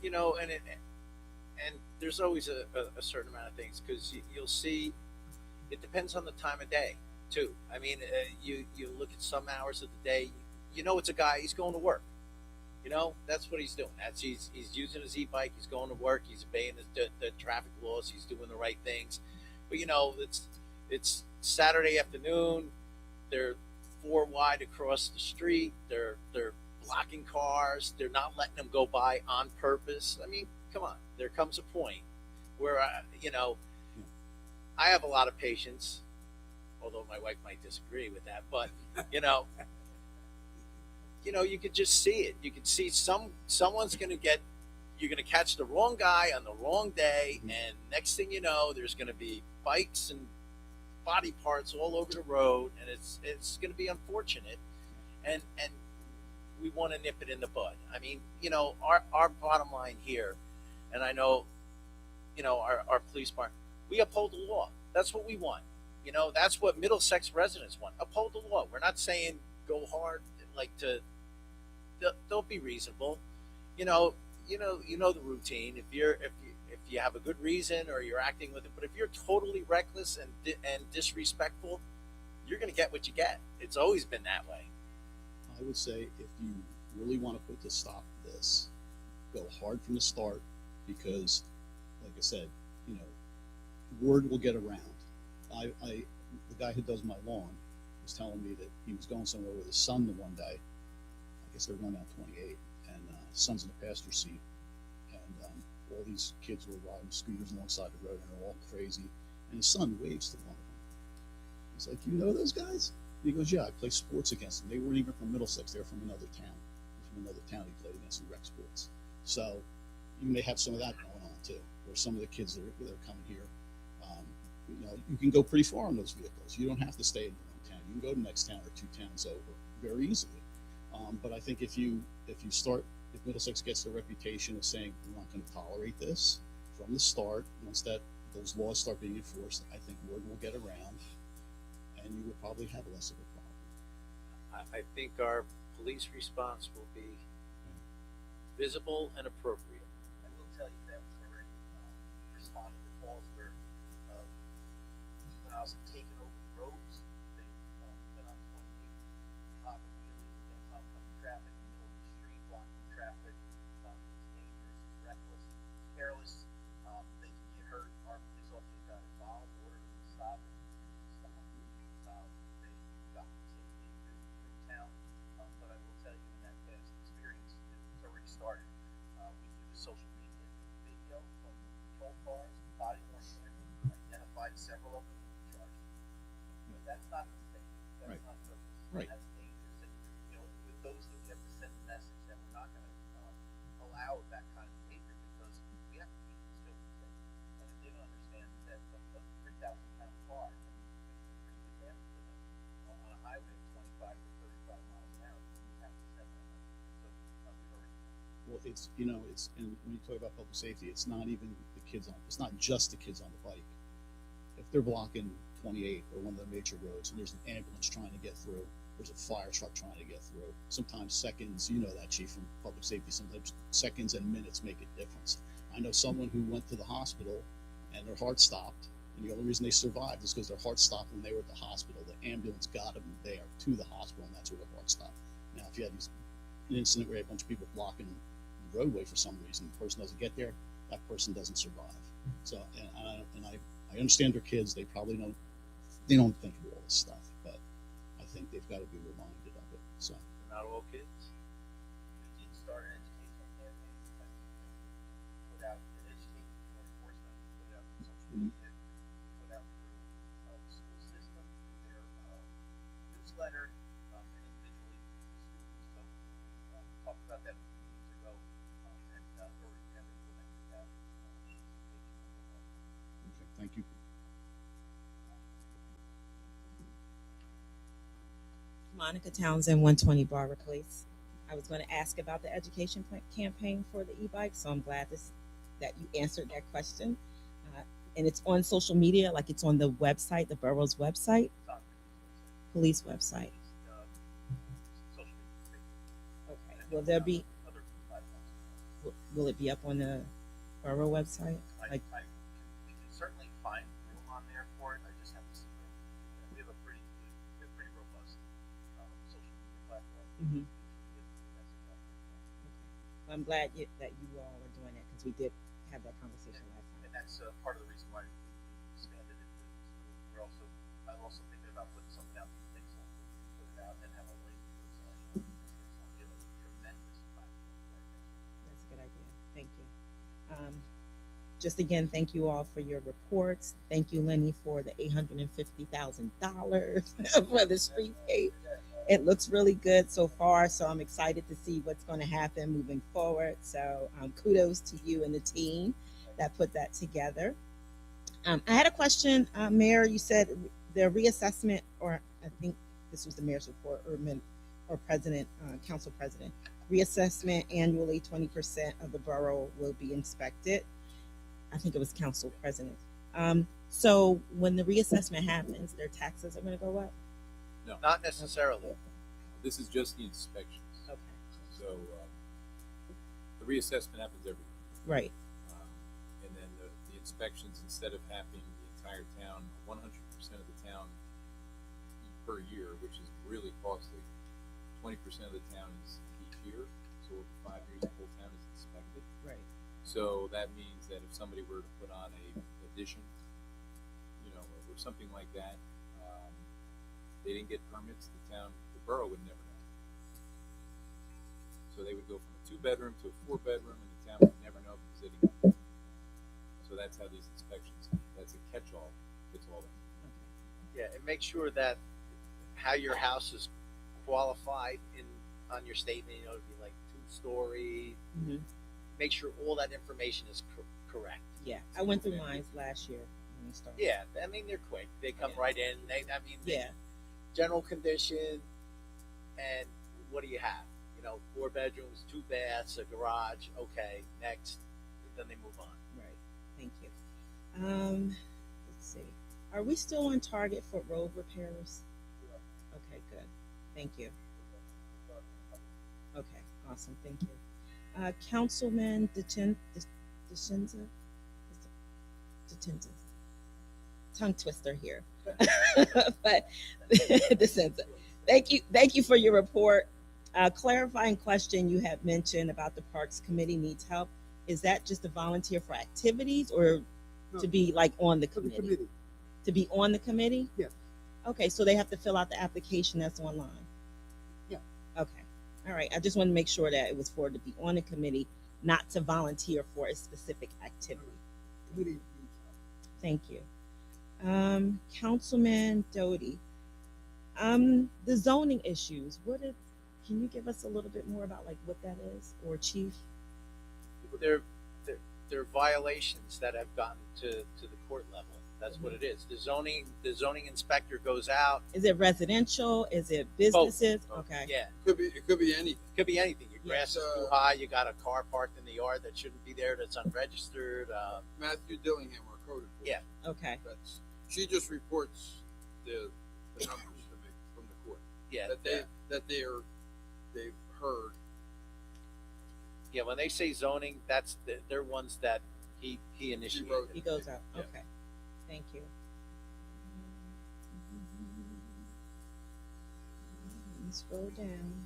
and there's always a certain amount of things, because you'll see, it depends on the time of day too. I mean, you look at some hours of the day, it's a guy, he's going to work. That's what he's doing. He's using his e-bike, he's going to work, he's obeying the traffic laws, he's doing the right things. But it's Saturday afternoon, they're 4 wide across the street, they're blocking cars, they're not letting them go by on purpose. I mean, come on, there comes a point where I have a lot of patience, although my wife might disagree with that, but you could just see it. You could see someone's going to you're going to catch the wrong guy on the wrong day, and next thing you know, there's going to be bikes and body parts all over the road, and it's going to be unfortunate, and we want to nip it in the bud. I mean, our bottom line here, and I know, our police department, we uphold the law. That's what we want. That's what Middlesex residents want. Uphold the law. We're not saying go hard, they'll be reasonable. You know the routine. If you have a good reason or you're acting with it, but if you're totally reckless and disrespectful, you're going to get what you get. It's always been that way. I would say if you really want to put the stop to this, go hard from the start, because, like I said, word will get around. The guy who does my lawn was telling me that he was going somewhere with his son the one day. I guess they're going down 28, and his son's in the passenger seat, and all these kids were riding scooters alongside the road, and they're all crazy. And his son waves to one of them. He's like, "You know those guys?" And he goes, "Yeah, I play sports against them. They weren't even from Middlesex; they were from another town. From another town, he played against in rec sports. So you may have some of that going on too, where some of the kids that are coming here." You can go pretty far on those vehicles. You don't have to stay in your own town. You can go to the next town or 2 towns over very easily. But I think if Middlesex gets the reputation of saying we're not going to tolerate this from the start, once that those laws start being enforced, I think word will get around, and you would probably have less of a problem. I think our police response will be visible and appropriate. I will tell you that we've already responded to calls where when I was taking over the roads, they went on 28, popping wheelies against oncoming traffic in the middle of the street, blocking traffic. It's dangerous, it's reckless, it's careless. They can get hurt. Our police officers got involved, ordered them to stop it. They got safely through town. But I will tell you, in that past experience, it's already started. We do the social media video from the patrol cars, body worn cameras, identified several of them, and charged them. But that's not the thing. That's Right. not purpose. Right. That's dangerous. And, with those that we have to send a message that we're not going to allow that kind of behavior because we have to keep these children safe. And if they don't understand that a 3,000-pound car can pretty good damage to them on a highway of 25 to 35 miles an hour, you have to send that message. So we've already. Well, and when you talk about public safety, it's not even it's not just the kids on the bike. If they're blocking 28 or one of the major roads and there's an ambulance trying to get through, there's a fire truck trying to get through, sometimes seconds, you know that, Chief, from public safety, sometimes seconds and minutes make a difference. I know someone who went to the hospital and their heart stopped, and the only reason they survived is because their heart stopped when they were at the hospital. The ambulance got them there to the hospital, and that's where their heart stopped. Now, if you had an incident where you had a bunch of people blocking the roadway for some reason, the person doesn't get there, that person doesn't survive. So, and I understand their kids; they probably don't think of all this stuff, but I think they've got to be reminded of it. So, Not all kids. We did start an educational campaign. Put out an education for enforcement. Put out social media. Put out through the school system, their newsletter, and individually students. So we talked about that a few weeks ago, and already have implemented that. okay, thank you. Monica Townsend, 120 Borough Place. I was going to ask about the education campaign for the e-bike, so I'm glad that you answered that question. And it's on social media, like it's on the website, the borough's website, police website. Social media. Okay. Will there be? Will it be up on the borough website? We can certainly find room on there for it. I just have to see. We have a pretty robust social media platform. Mhm. I'm glad that you all are doing it because we did have that conversation last time. And that's part of the reason why we expanded it. I'm also thinking about putting something out to things like put it out and have a link. It's give a tremendous platform for our guys. That's a good idea. Thank you. Just again, thank you all for your reports. Thank you, Lenny, for the $850,000 for the streetscape. It looks really good so far, so I'm excited to see what's going to happen moving forward. So kudos to you and the team that put that together. I had a question, Mayor. You said the reassessment, or I think this was the mayor's report, or President, Council President, reassessment annually, 20% of the borough will be inspected. I think it was Council President. So when the reassessment happens, their taxes are going to go up? No, Not necessarily. this is just the inspections. Okay. So the reassessment happens every year. Right. And then the inspections, instead of happening the entire town, 100% of the town per year, which is really costly, 20% of the town is each year. So over 5 years, the whole town is inspected. Right. So that means that if somebody were to put on a addition, or something like that, they didn't get permits, the borough would never know. So they would go from a 2-bedroom to a 4-bedroom, and the town would never know because they didn't get it. So that's how these inspections, that's a catch-all, fits all that. Yeah, and make sure that how your house is qualified on your statement, it'd be like 2-story. Mm-hmm. Make sure all that information is correct. Yeah, I went through mine last year when we started. Yeah, I mean they're quick. They come right in. Yeah. General condition, and what do you have? 4 bedrooms, 2 baths, a garage. Okay, next. Then they move on. Right. Thank you. Let's see. Are we still on target for road repairs? Okay, good. Thank you. Okay, awesome. Thank you. Councilman DeCenza? Tongue twister here. But DeCenza. Thank you for your report. Clarifying question you have mentioned about the Parks Committee needs help. Is that just a volunteer for activities or to be like on the committee? To be on the committee? Yes. Okay, so they have to fill out the application that's online? Yeah. Okay. All right. I just want to make sure that it was for to be on the committee, not to volunteer for a specific activity. Committee. Thank you. Councilman Doty. The zoning issues, can you give us a little bit more about like what that is? Or Chief? They're violations that have gotten to the court level. That's what it is. The zoning inspector goes out. Is it residential? Is it businesses? Both. Okay. Yeah. It could be anything. Could be anything. Your grass is too high. You got a car parked in the yard that shouldn't be there. That's unregistered. Matthew Dillingham, our code enforcement. Yeah. Okay. She just reports the numbers to me from the court. Yeah. They've heard. Yeah. When they say zoning, they're ones that he initiated. He goes out. Yeah. Okay. Thank you. Let me scroll down.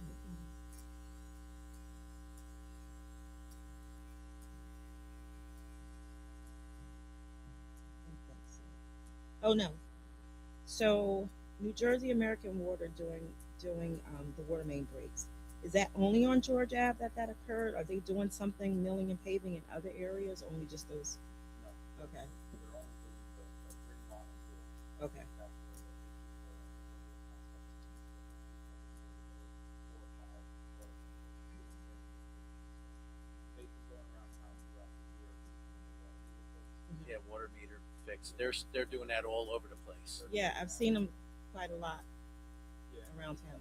Oh no. So New Jersey American Water doing the water main breaks. Is that only on George Ave that occurred? Are they doing something milling and paving in other areas? Only just those? No. Okay. Okay. Yeah, water meter fix. They're doing that all over the place. Yeah, I've seen them quite a lot around town.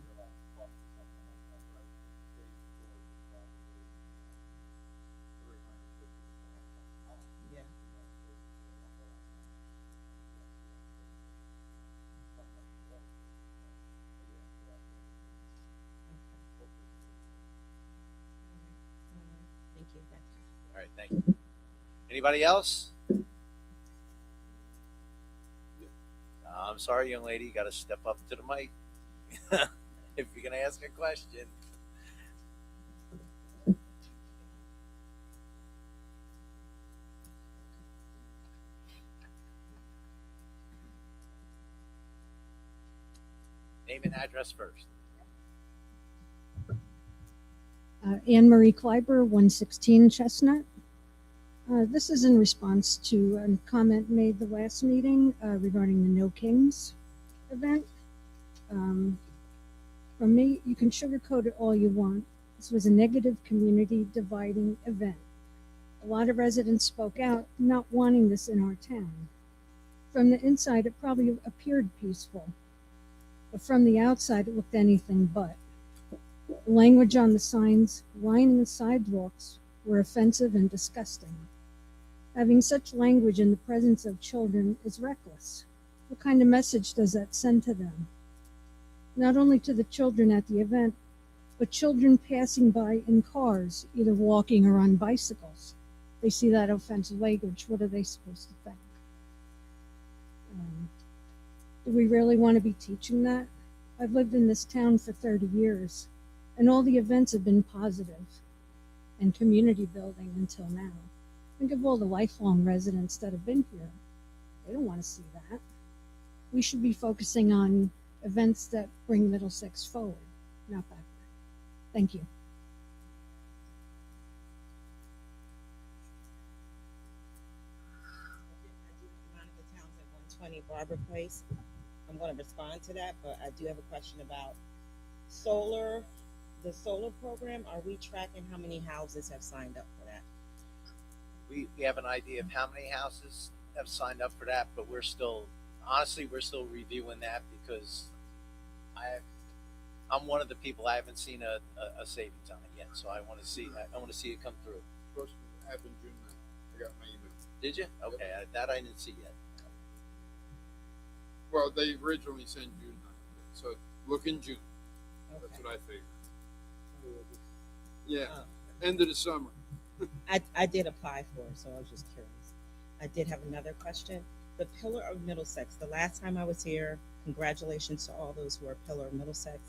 Yeah. Thank you. All right, thank you. Anybody else? I'm sorry, young lady. You got to step up to the mic if you're going to ask a question. Name and address first. Anne Marie Kleiber, 116 Chestnut. This is in response to a comment made the last meeting regarding the No Kings event. From me, you can sugarcoat it all you want. This was a negative community dividing event. A lot of residents spoke out not wanting this in our town. From the inside, it probably appeared peaceful, but from the outside, it looked anything but. The language on the signs lining the sidewalks were offensive and disgusting. Having such language in the presence of children is reckless. What kind of message does that send to them? Not only to the children at the event, but children passing by in cars, either walking or on bicycles. They see that offensive language. What are they supposed to think? Do we really want to be teaching that? I've lived in this town for 30 years, and all the events have been positive and community building until now. Think of all the lifelong residents that have been here. They don't want to see that. We should be focusing on events that bring Middlesex forward, not backward. Thank you. Monica Townsend, 120 Barber Place. I'm going to respond to that, but I do have a question about the solar program. Are we tracking how many houses have signed up for that? We have an idea of how many houses have signed up for that, but we're still reviewing that because I'm one of the people I haven't seen a savings on it yet, so I want to see it come through. Supposed to happen June 9th. I got my email. Did you? Okay, that I didn't see yet. Well, they originally sent June 9th, so look in June. That's Okay. what I figured. Yeah, Oh. end of the summer. I did apply for it, so I was just curious. I did have another question. The Pillar of Middlesex, the last time I was here, congratulations to all those who are Pillar of Middlesex.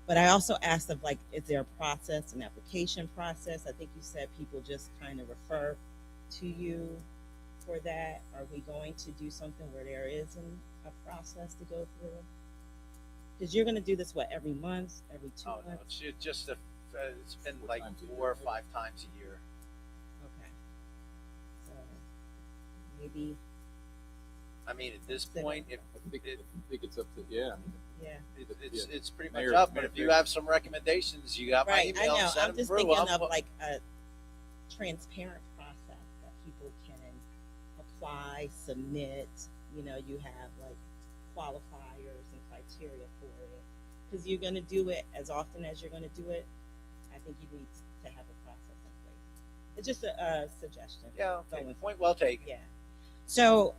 But I also asked of like, is there a process, an application process? I think you said people just kind of refer to you for that. Are we going to do something where there isn't a process to go through? Because you're going to do this, what, every month, every 2 Oh, no, months? it's just it's been like times a 4 or year, 5 times a year. Okay. So maybe, I mean, at this Six. point, if I think it's up to, yeah, I mean, yeah. it's pretty Mayor- much up. But Mayor- if you have some recommendations, you got my Right, I email. know. Send I'm them just through. thinking I'll of put- like a transparent process that people can apply, submit. You know, you have like qualifiers and criteria for it. Because you're going to do it as often as you're going to do it. I think you need to have a process in place. It's just a suggestion. Yeah, okay. Going Point well taken. Yeah. So,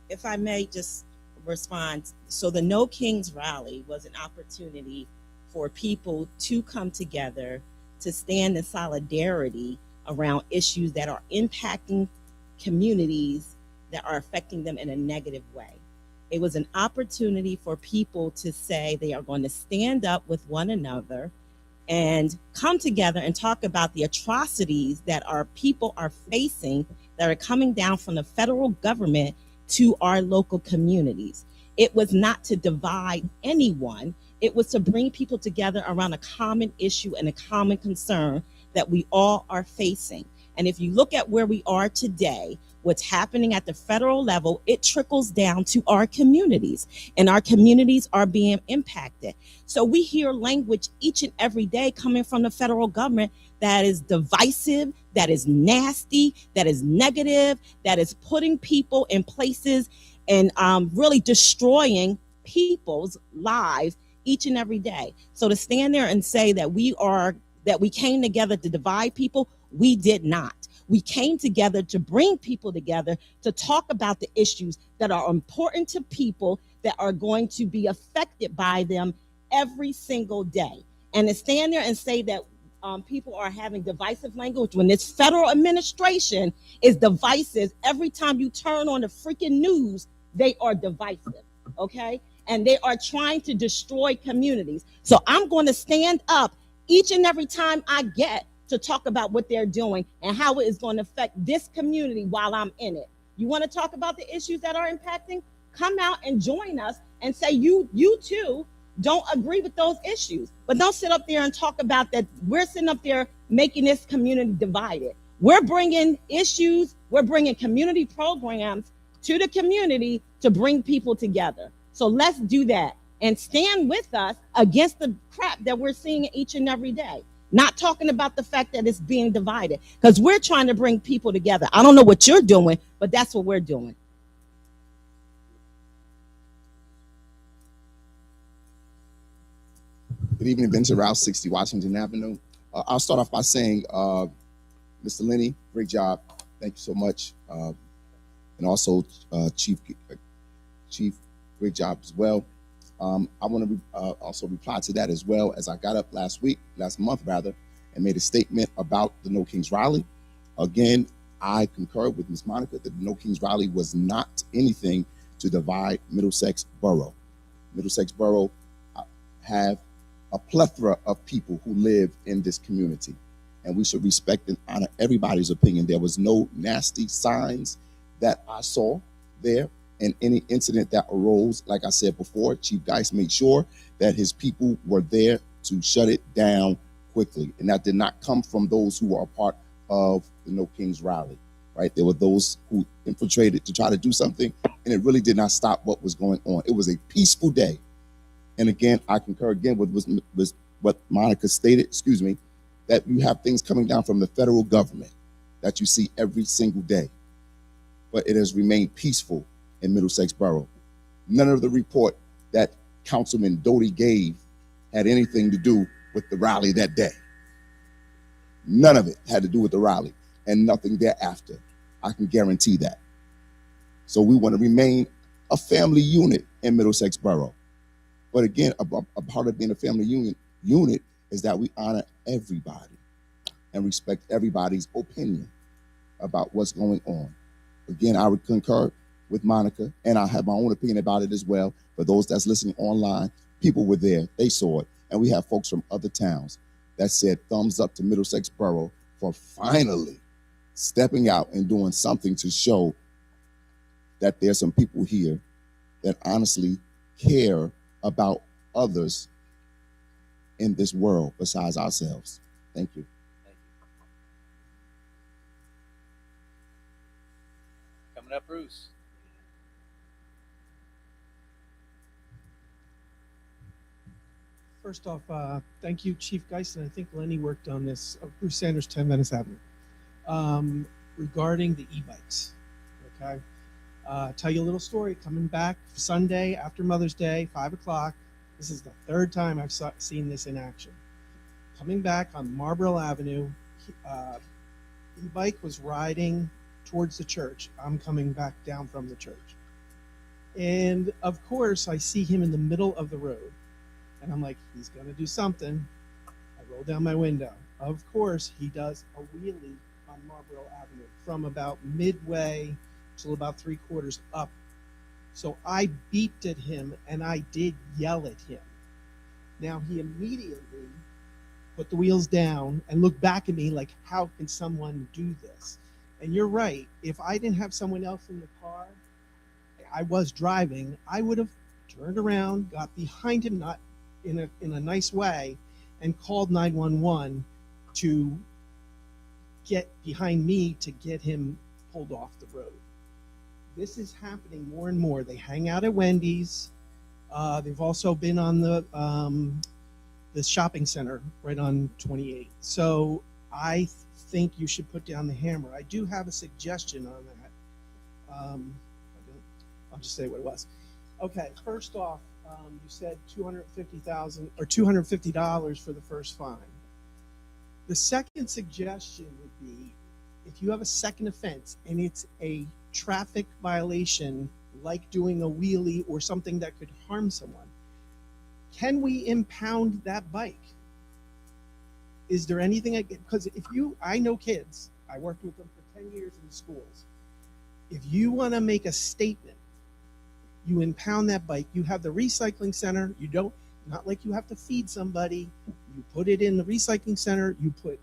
if I may just respond, so the No Kings rally was an opportunity for people to come together to stand in solidarity around issues that are impacting communities that are affecting them in a negative way. It was an opportunity for people to say they are going to stand up with one another and come together and talk about the atrocities that our people are facing that are coming down from the federal government to our local communities. It was not to divide anyone. It was to bring people together around a common issue and a common concern that we all are facing. And if you look at where we are today, what's happening at the federal level, it trickles down to our communities, and our communities are being impacted. So we hear language each and every day coming from the federal government that is divisive, that is nasty, that is negative, that is putting people in places and really destroying people's lives each and every day. So to stand there and say that we came together to divide people, we did not. We came together to bring people together to talk about the issues that are important to people that are going to be affected by them every single day. And to stand there and say that people are having divisive language when this federal administration is divisive. Every time you turn on the freaking news, they are divisive, okay? And they are trying to destroy communities. So I'm going to stand up each and every time I get to talk about what they're doing and how it is going to affect this community while I'm in it. You want to talk about the issues that are impacting? Come out and join us and say you too don't agree with those issues. But don't sit up there and talk about that we're sitting up there making this community divided. We're bringing issues, we're bringing community programs to the community to bring people together. So let's do that and stand with us against the crap that we're seeing each and every day. Not talking about the fact that it's being divided, because we're trying to bring people together. I don't know what you're doing, but that's what we're doing. Good evening, Vincent Rouse, 60 Washington Avenue. I'll start off by saying, Mr. Lenny, great job. Thank you so much. And also, Chief, great job as well. I want to also reply to that as well, as I got up last month, and made a statement about the No Kings rally. Again, I concur with Ms. Monica that the No Kings rally was not anything to divide Middlesex Borough. Middlesex Borough have a plethora of people who live in this community, and we should respect and honor everybody's opinion. There was no nasty signs that I saw there, and any incident that arose, like I said before, Chief Geist made sure that his people were there to shut it down quickly, and that did not come from those who are a part of the No Kings rally, right? There were those who infiltrated to try to do something, and it really did not stop what was going on. It was a peaceful day. And again, I concur again with what Monica stated, that you have things coming down from the federal government that you see every single day. But it has remained peaceful in Middlesex Borough. None of the report that Councilman Doty gave had anything to do with the rally that day. None of it had to do with the rally, and nothing thereafter. I can guarantee that. So we want to remain a family unit in Middlesex Borough. But again, a part of being a family unit is that we honor everybody and respect everybody's opinion about what's going on. Again, I would concur with Monica, and I have my own opinion about it as well. For those that's listening online, people were there, they saw it, and we have folks from other towns that said thumbs up to Middlesex Borough for finally stepping out and doing something to show that there's some people here that honestly care about others in this world besides ourselves. Thank you. Coming up, Bruce. First off, thank you, Chief Geist, and I think Lenny worked on this. Bruce Sanders, 10 Venice Avenue. Regarding the e-bikes, okay? Tell you a little story. Coming back Sunday after Mother's Day, 5 o'clock. This is the third time I've seen this in action. Coming back on Marlborough Avenue, e-bike was riding towards the church. I'm coming back down from the church. And of course, I see him in the middle of the road. And I'm like, he's going to do something. I roll down my window. Of course, he does a wheelie on Marlborough Avenue from about midway till about 3/4 up. So I beeped at him and I did yell at him. Now he immediately put the wheels down and looked back at me like, how can someone do this? And you're right. If I didn't have someone else in the car, I was driving, I would have turned around, got behind him, not in a nice way, and called 911 to get behind me to get him pulled off the road. This is happening more and more. They hang out at Wendy's. They've also been on the shopping center right on 28. So I think you should put down the hammer. I do have a suggestion on that. I'll just say what it was. Okay, first off, you said $250,000 or $250 for the first fine. The second suggestion would be, if you have a second offense and it's a traffic violation, like doing a wheelie or something that could harm someone, can we impound that bike? Is there anything? Because I know kids, I worked with them for 10 years in schools. If you want to make a statement, you impound that bike. You have the recycling center. You don't, not like you have to feed somebody. You put it in the recycling center. You put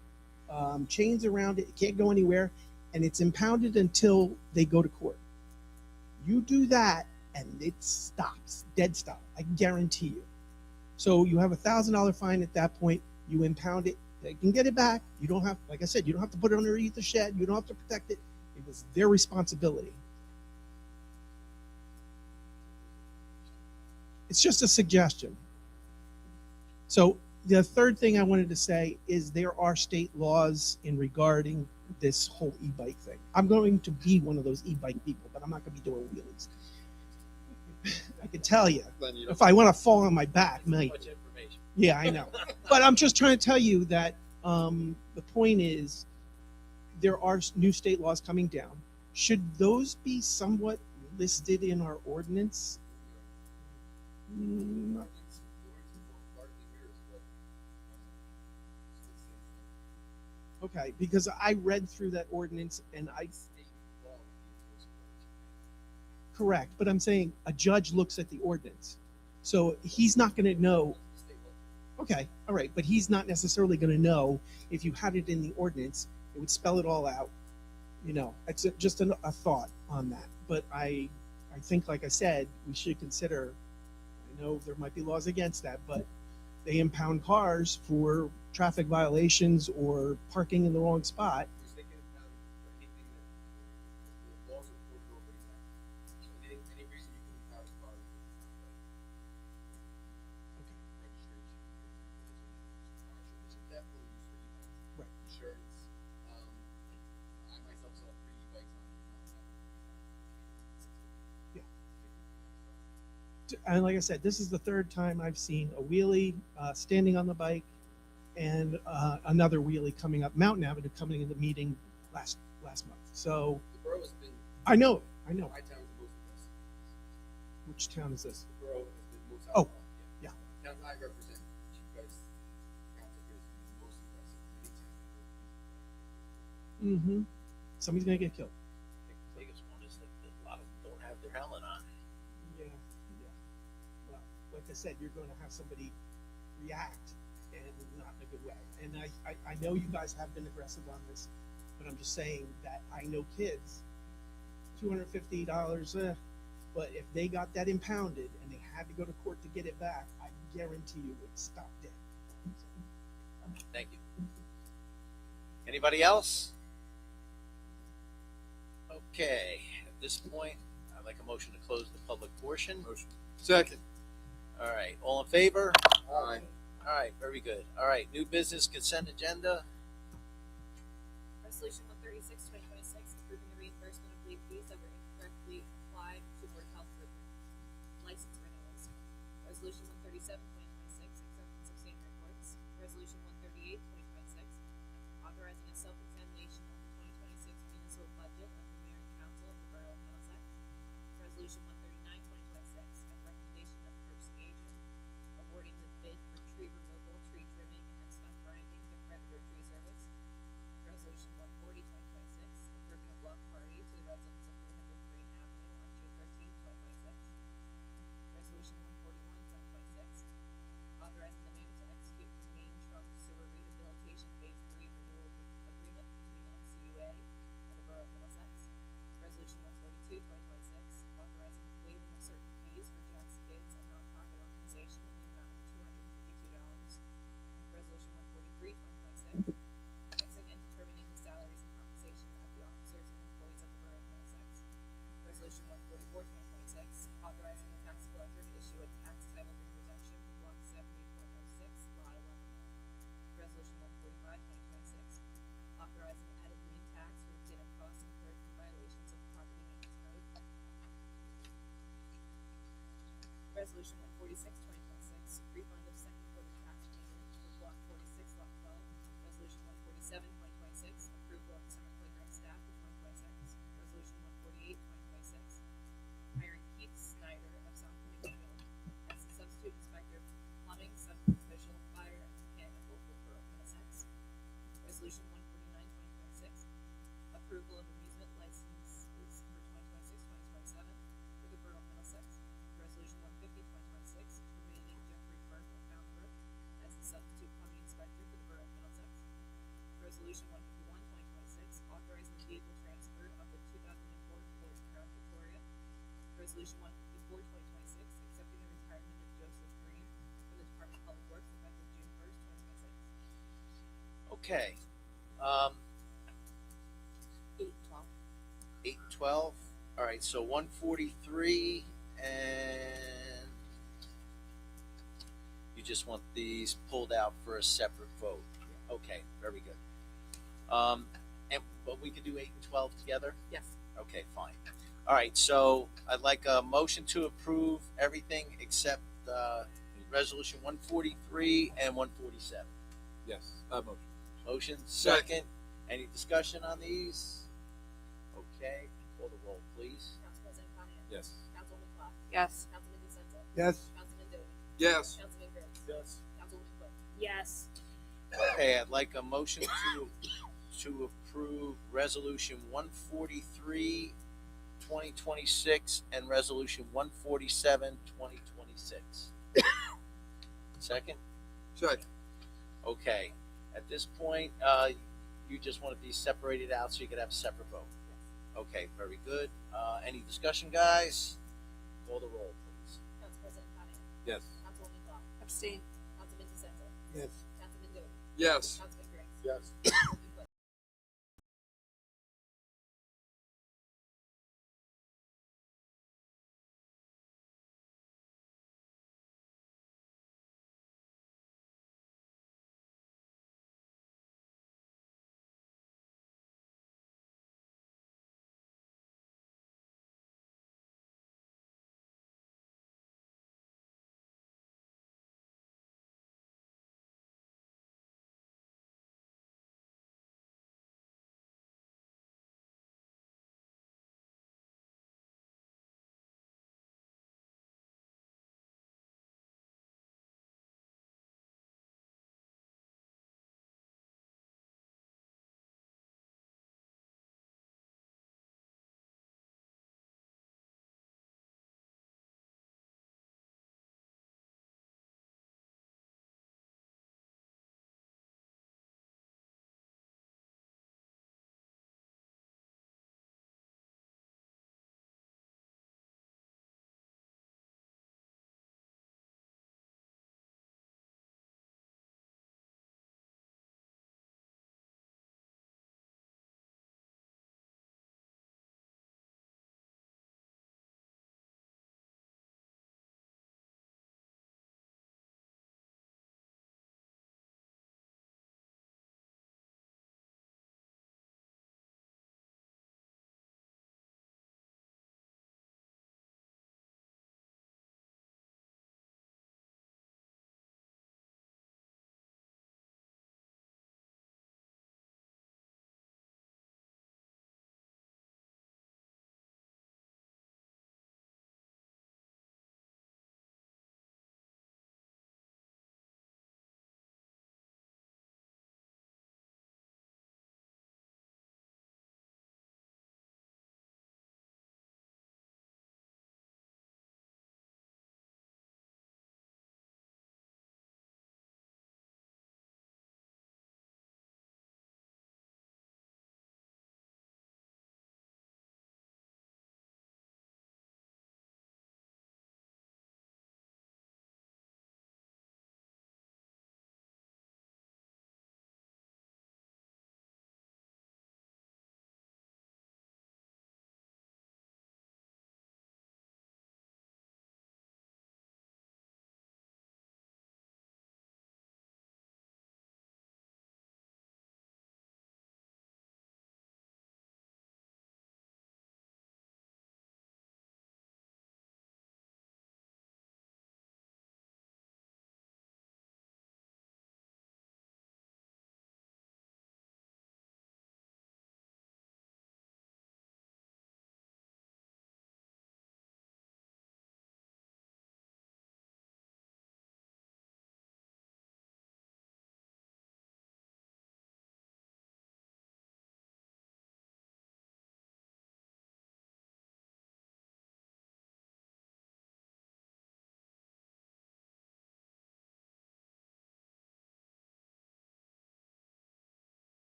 chains around it. It can't go anywhere. And it's impounded until they go to court. You do that and it stops, dead stop. I guarantee you. So you have a $1,000 fine at that point. You impound it. They can get it back. You don't have, like I said, you don't have to put it underneath the shed. You don't have to protect it. It was their responsibility. It's just a suggestion. So the third thing I wanted to say is there are state laws in regarding this whole e-bike thing. I'm going to be one of those e-bike people, but I'm not going to be doing wheelies. I can tell you, if I want to fall on my back, mate. Much information. Yeah, I know. But I'm just trying to tell you that the point is there are new state laws coming down. Should those be somewhat listed in our ordinance? Okay, because I read through that ordinance and correct, but I'm saying a judge looks at the ordinance. So he's not going to know. Okay, all right, but he's not necessarily going to know if you had it in the ordinance, it would spell it all out. You know, it's just a thought on that. But I think, like I said, we should consider, I know there might be laws against that, but they impound cars for traffic violations or parking in the wrong spot. And like I said, this is the third time I've seen a wheelie standing on the bike and another wheelie coming up Mountain Avenue coming in the meeting last month. So The borough I know. My town is the most aggressive. Which town is this? The borough is the most Oh, outspoken. yeah. Town I represent, Chief Geist Council is the most aggressive. Mm-hmm. Somebody's gonna get killed. The biggest one is that a lot of them don't have their helmet on. Yeah. Well, like I said, you're going to have somebody react, and not in a good way. And I know you guys have been aggressive on this, but I'm just saying that I know kids, $250, but if they got that impounded and they had to go to court to get it back, I guarantee you it stopped dead. Thank you. Anybody else? Okay, at this point, I'd like a motion to close the public portion. Motion. Second. All right, all in favor? Aye. All right, very good. All right, new business consent agenda. Resolution 136, 2026, approving the reimbursement of late fees that were incorrectly applied to board health license renewals. Resolution 137, 2026, acceptance of same reports. Resolution 138, 2026, authorizing a self-examination of the 2026 municipal budget of the mayor and council of the Borough of Middlesex. Resolution 139, 2026, at the recommendation of the purchasing agent, awarding the bid for tree removal, tree trimming, and stump grinding to Predator Tree Service. Resolution 140, 2026, approving a block party to the residents of 300 Green Avenue on June 13, 2026. Resolution 141, 2026, authorizing the mayor to execute the main trunk sewer rehabilitation phase 3 renewal agreement between MCUA and the Borough of Middlesex. Resolution 142, 2026, authorizing the waiving of certain fees for Jack's Kids, a nonprofit organization, in the amount of $252. Resolution 143, 2026, fixing and determining the salaries and compensation of the officers and employees of the Borough of Middlesex. Resolution 144, 2026, authorizing the tax collector to issue a tax title lien redemption for block 70.06, lot 11. Resolution 145, 2026, authorizing the added lien tax for the data costs incurred for violations of the property maintenance code. Resolution 146, 2026, refund of second quarter tax payment for block 46, lot 12. Resolution 147, 2026, approval of summer playground staff for 2026. Resolution 148, 2026, hiring Keith Snyder of South Middlesex as the substitute inspector for plumbing, subofficial, fire, and mechanical for Borough of Middlesex. Resolution 149, 2026, approval of amusement licenses for 2026-2027 for the Borough of Middlesex. Resolution 150, 2026, remaining Jeffrey Burke of Mount Brook as the substitute plumbing inspector for the Borough of Middlesex. Resolution 151, 2026, authorizing the vehicle transfer of the 2004 Ford Crown Victoria. Resolution 154, 2026, accepting the retirement of Joseph Green from the Department of Public Works effective June 1st, 2026. Okay. 8, 12. 8 and 12. All right, so 143, and you just want these pulled out for a separate vote. Okay, very good. But we could do 8 and 12 together? Yes. Okay, fine. All right, so I'd like a motion to approve everything except resolution 143 and 147. Yes. Motion. Motion, second. Any discussion on these? Okay, call the roll, please. Council President Conant. Yes. Councilwoman Clark. Yes. Councilman DeSenza. Yes. Councilman Doty. Yes. Councilman Griggs. Yes. Councilwoman Cook. Yes. Okay, I'd like a motion to approve resolution 143, 2026, and resolution 147, 2026. Second? Second. Okay, at this point, you just want these separated out so you could have a separate vote? Okay, very good. Any discussion, guys? Call the roll, please. Council President Conant. Yes. Councilwoman Clark. Abstain. Councilman DeSenza. Yes. Councilman Doty. Yes. Councilman Griggs. Yes.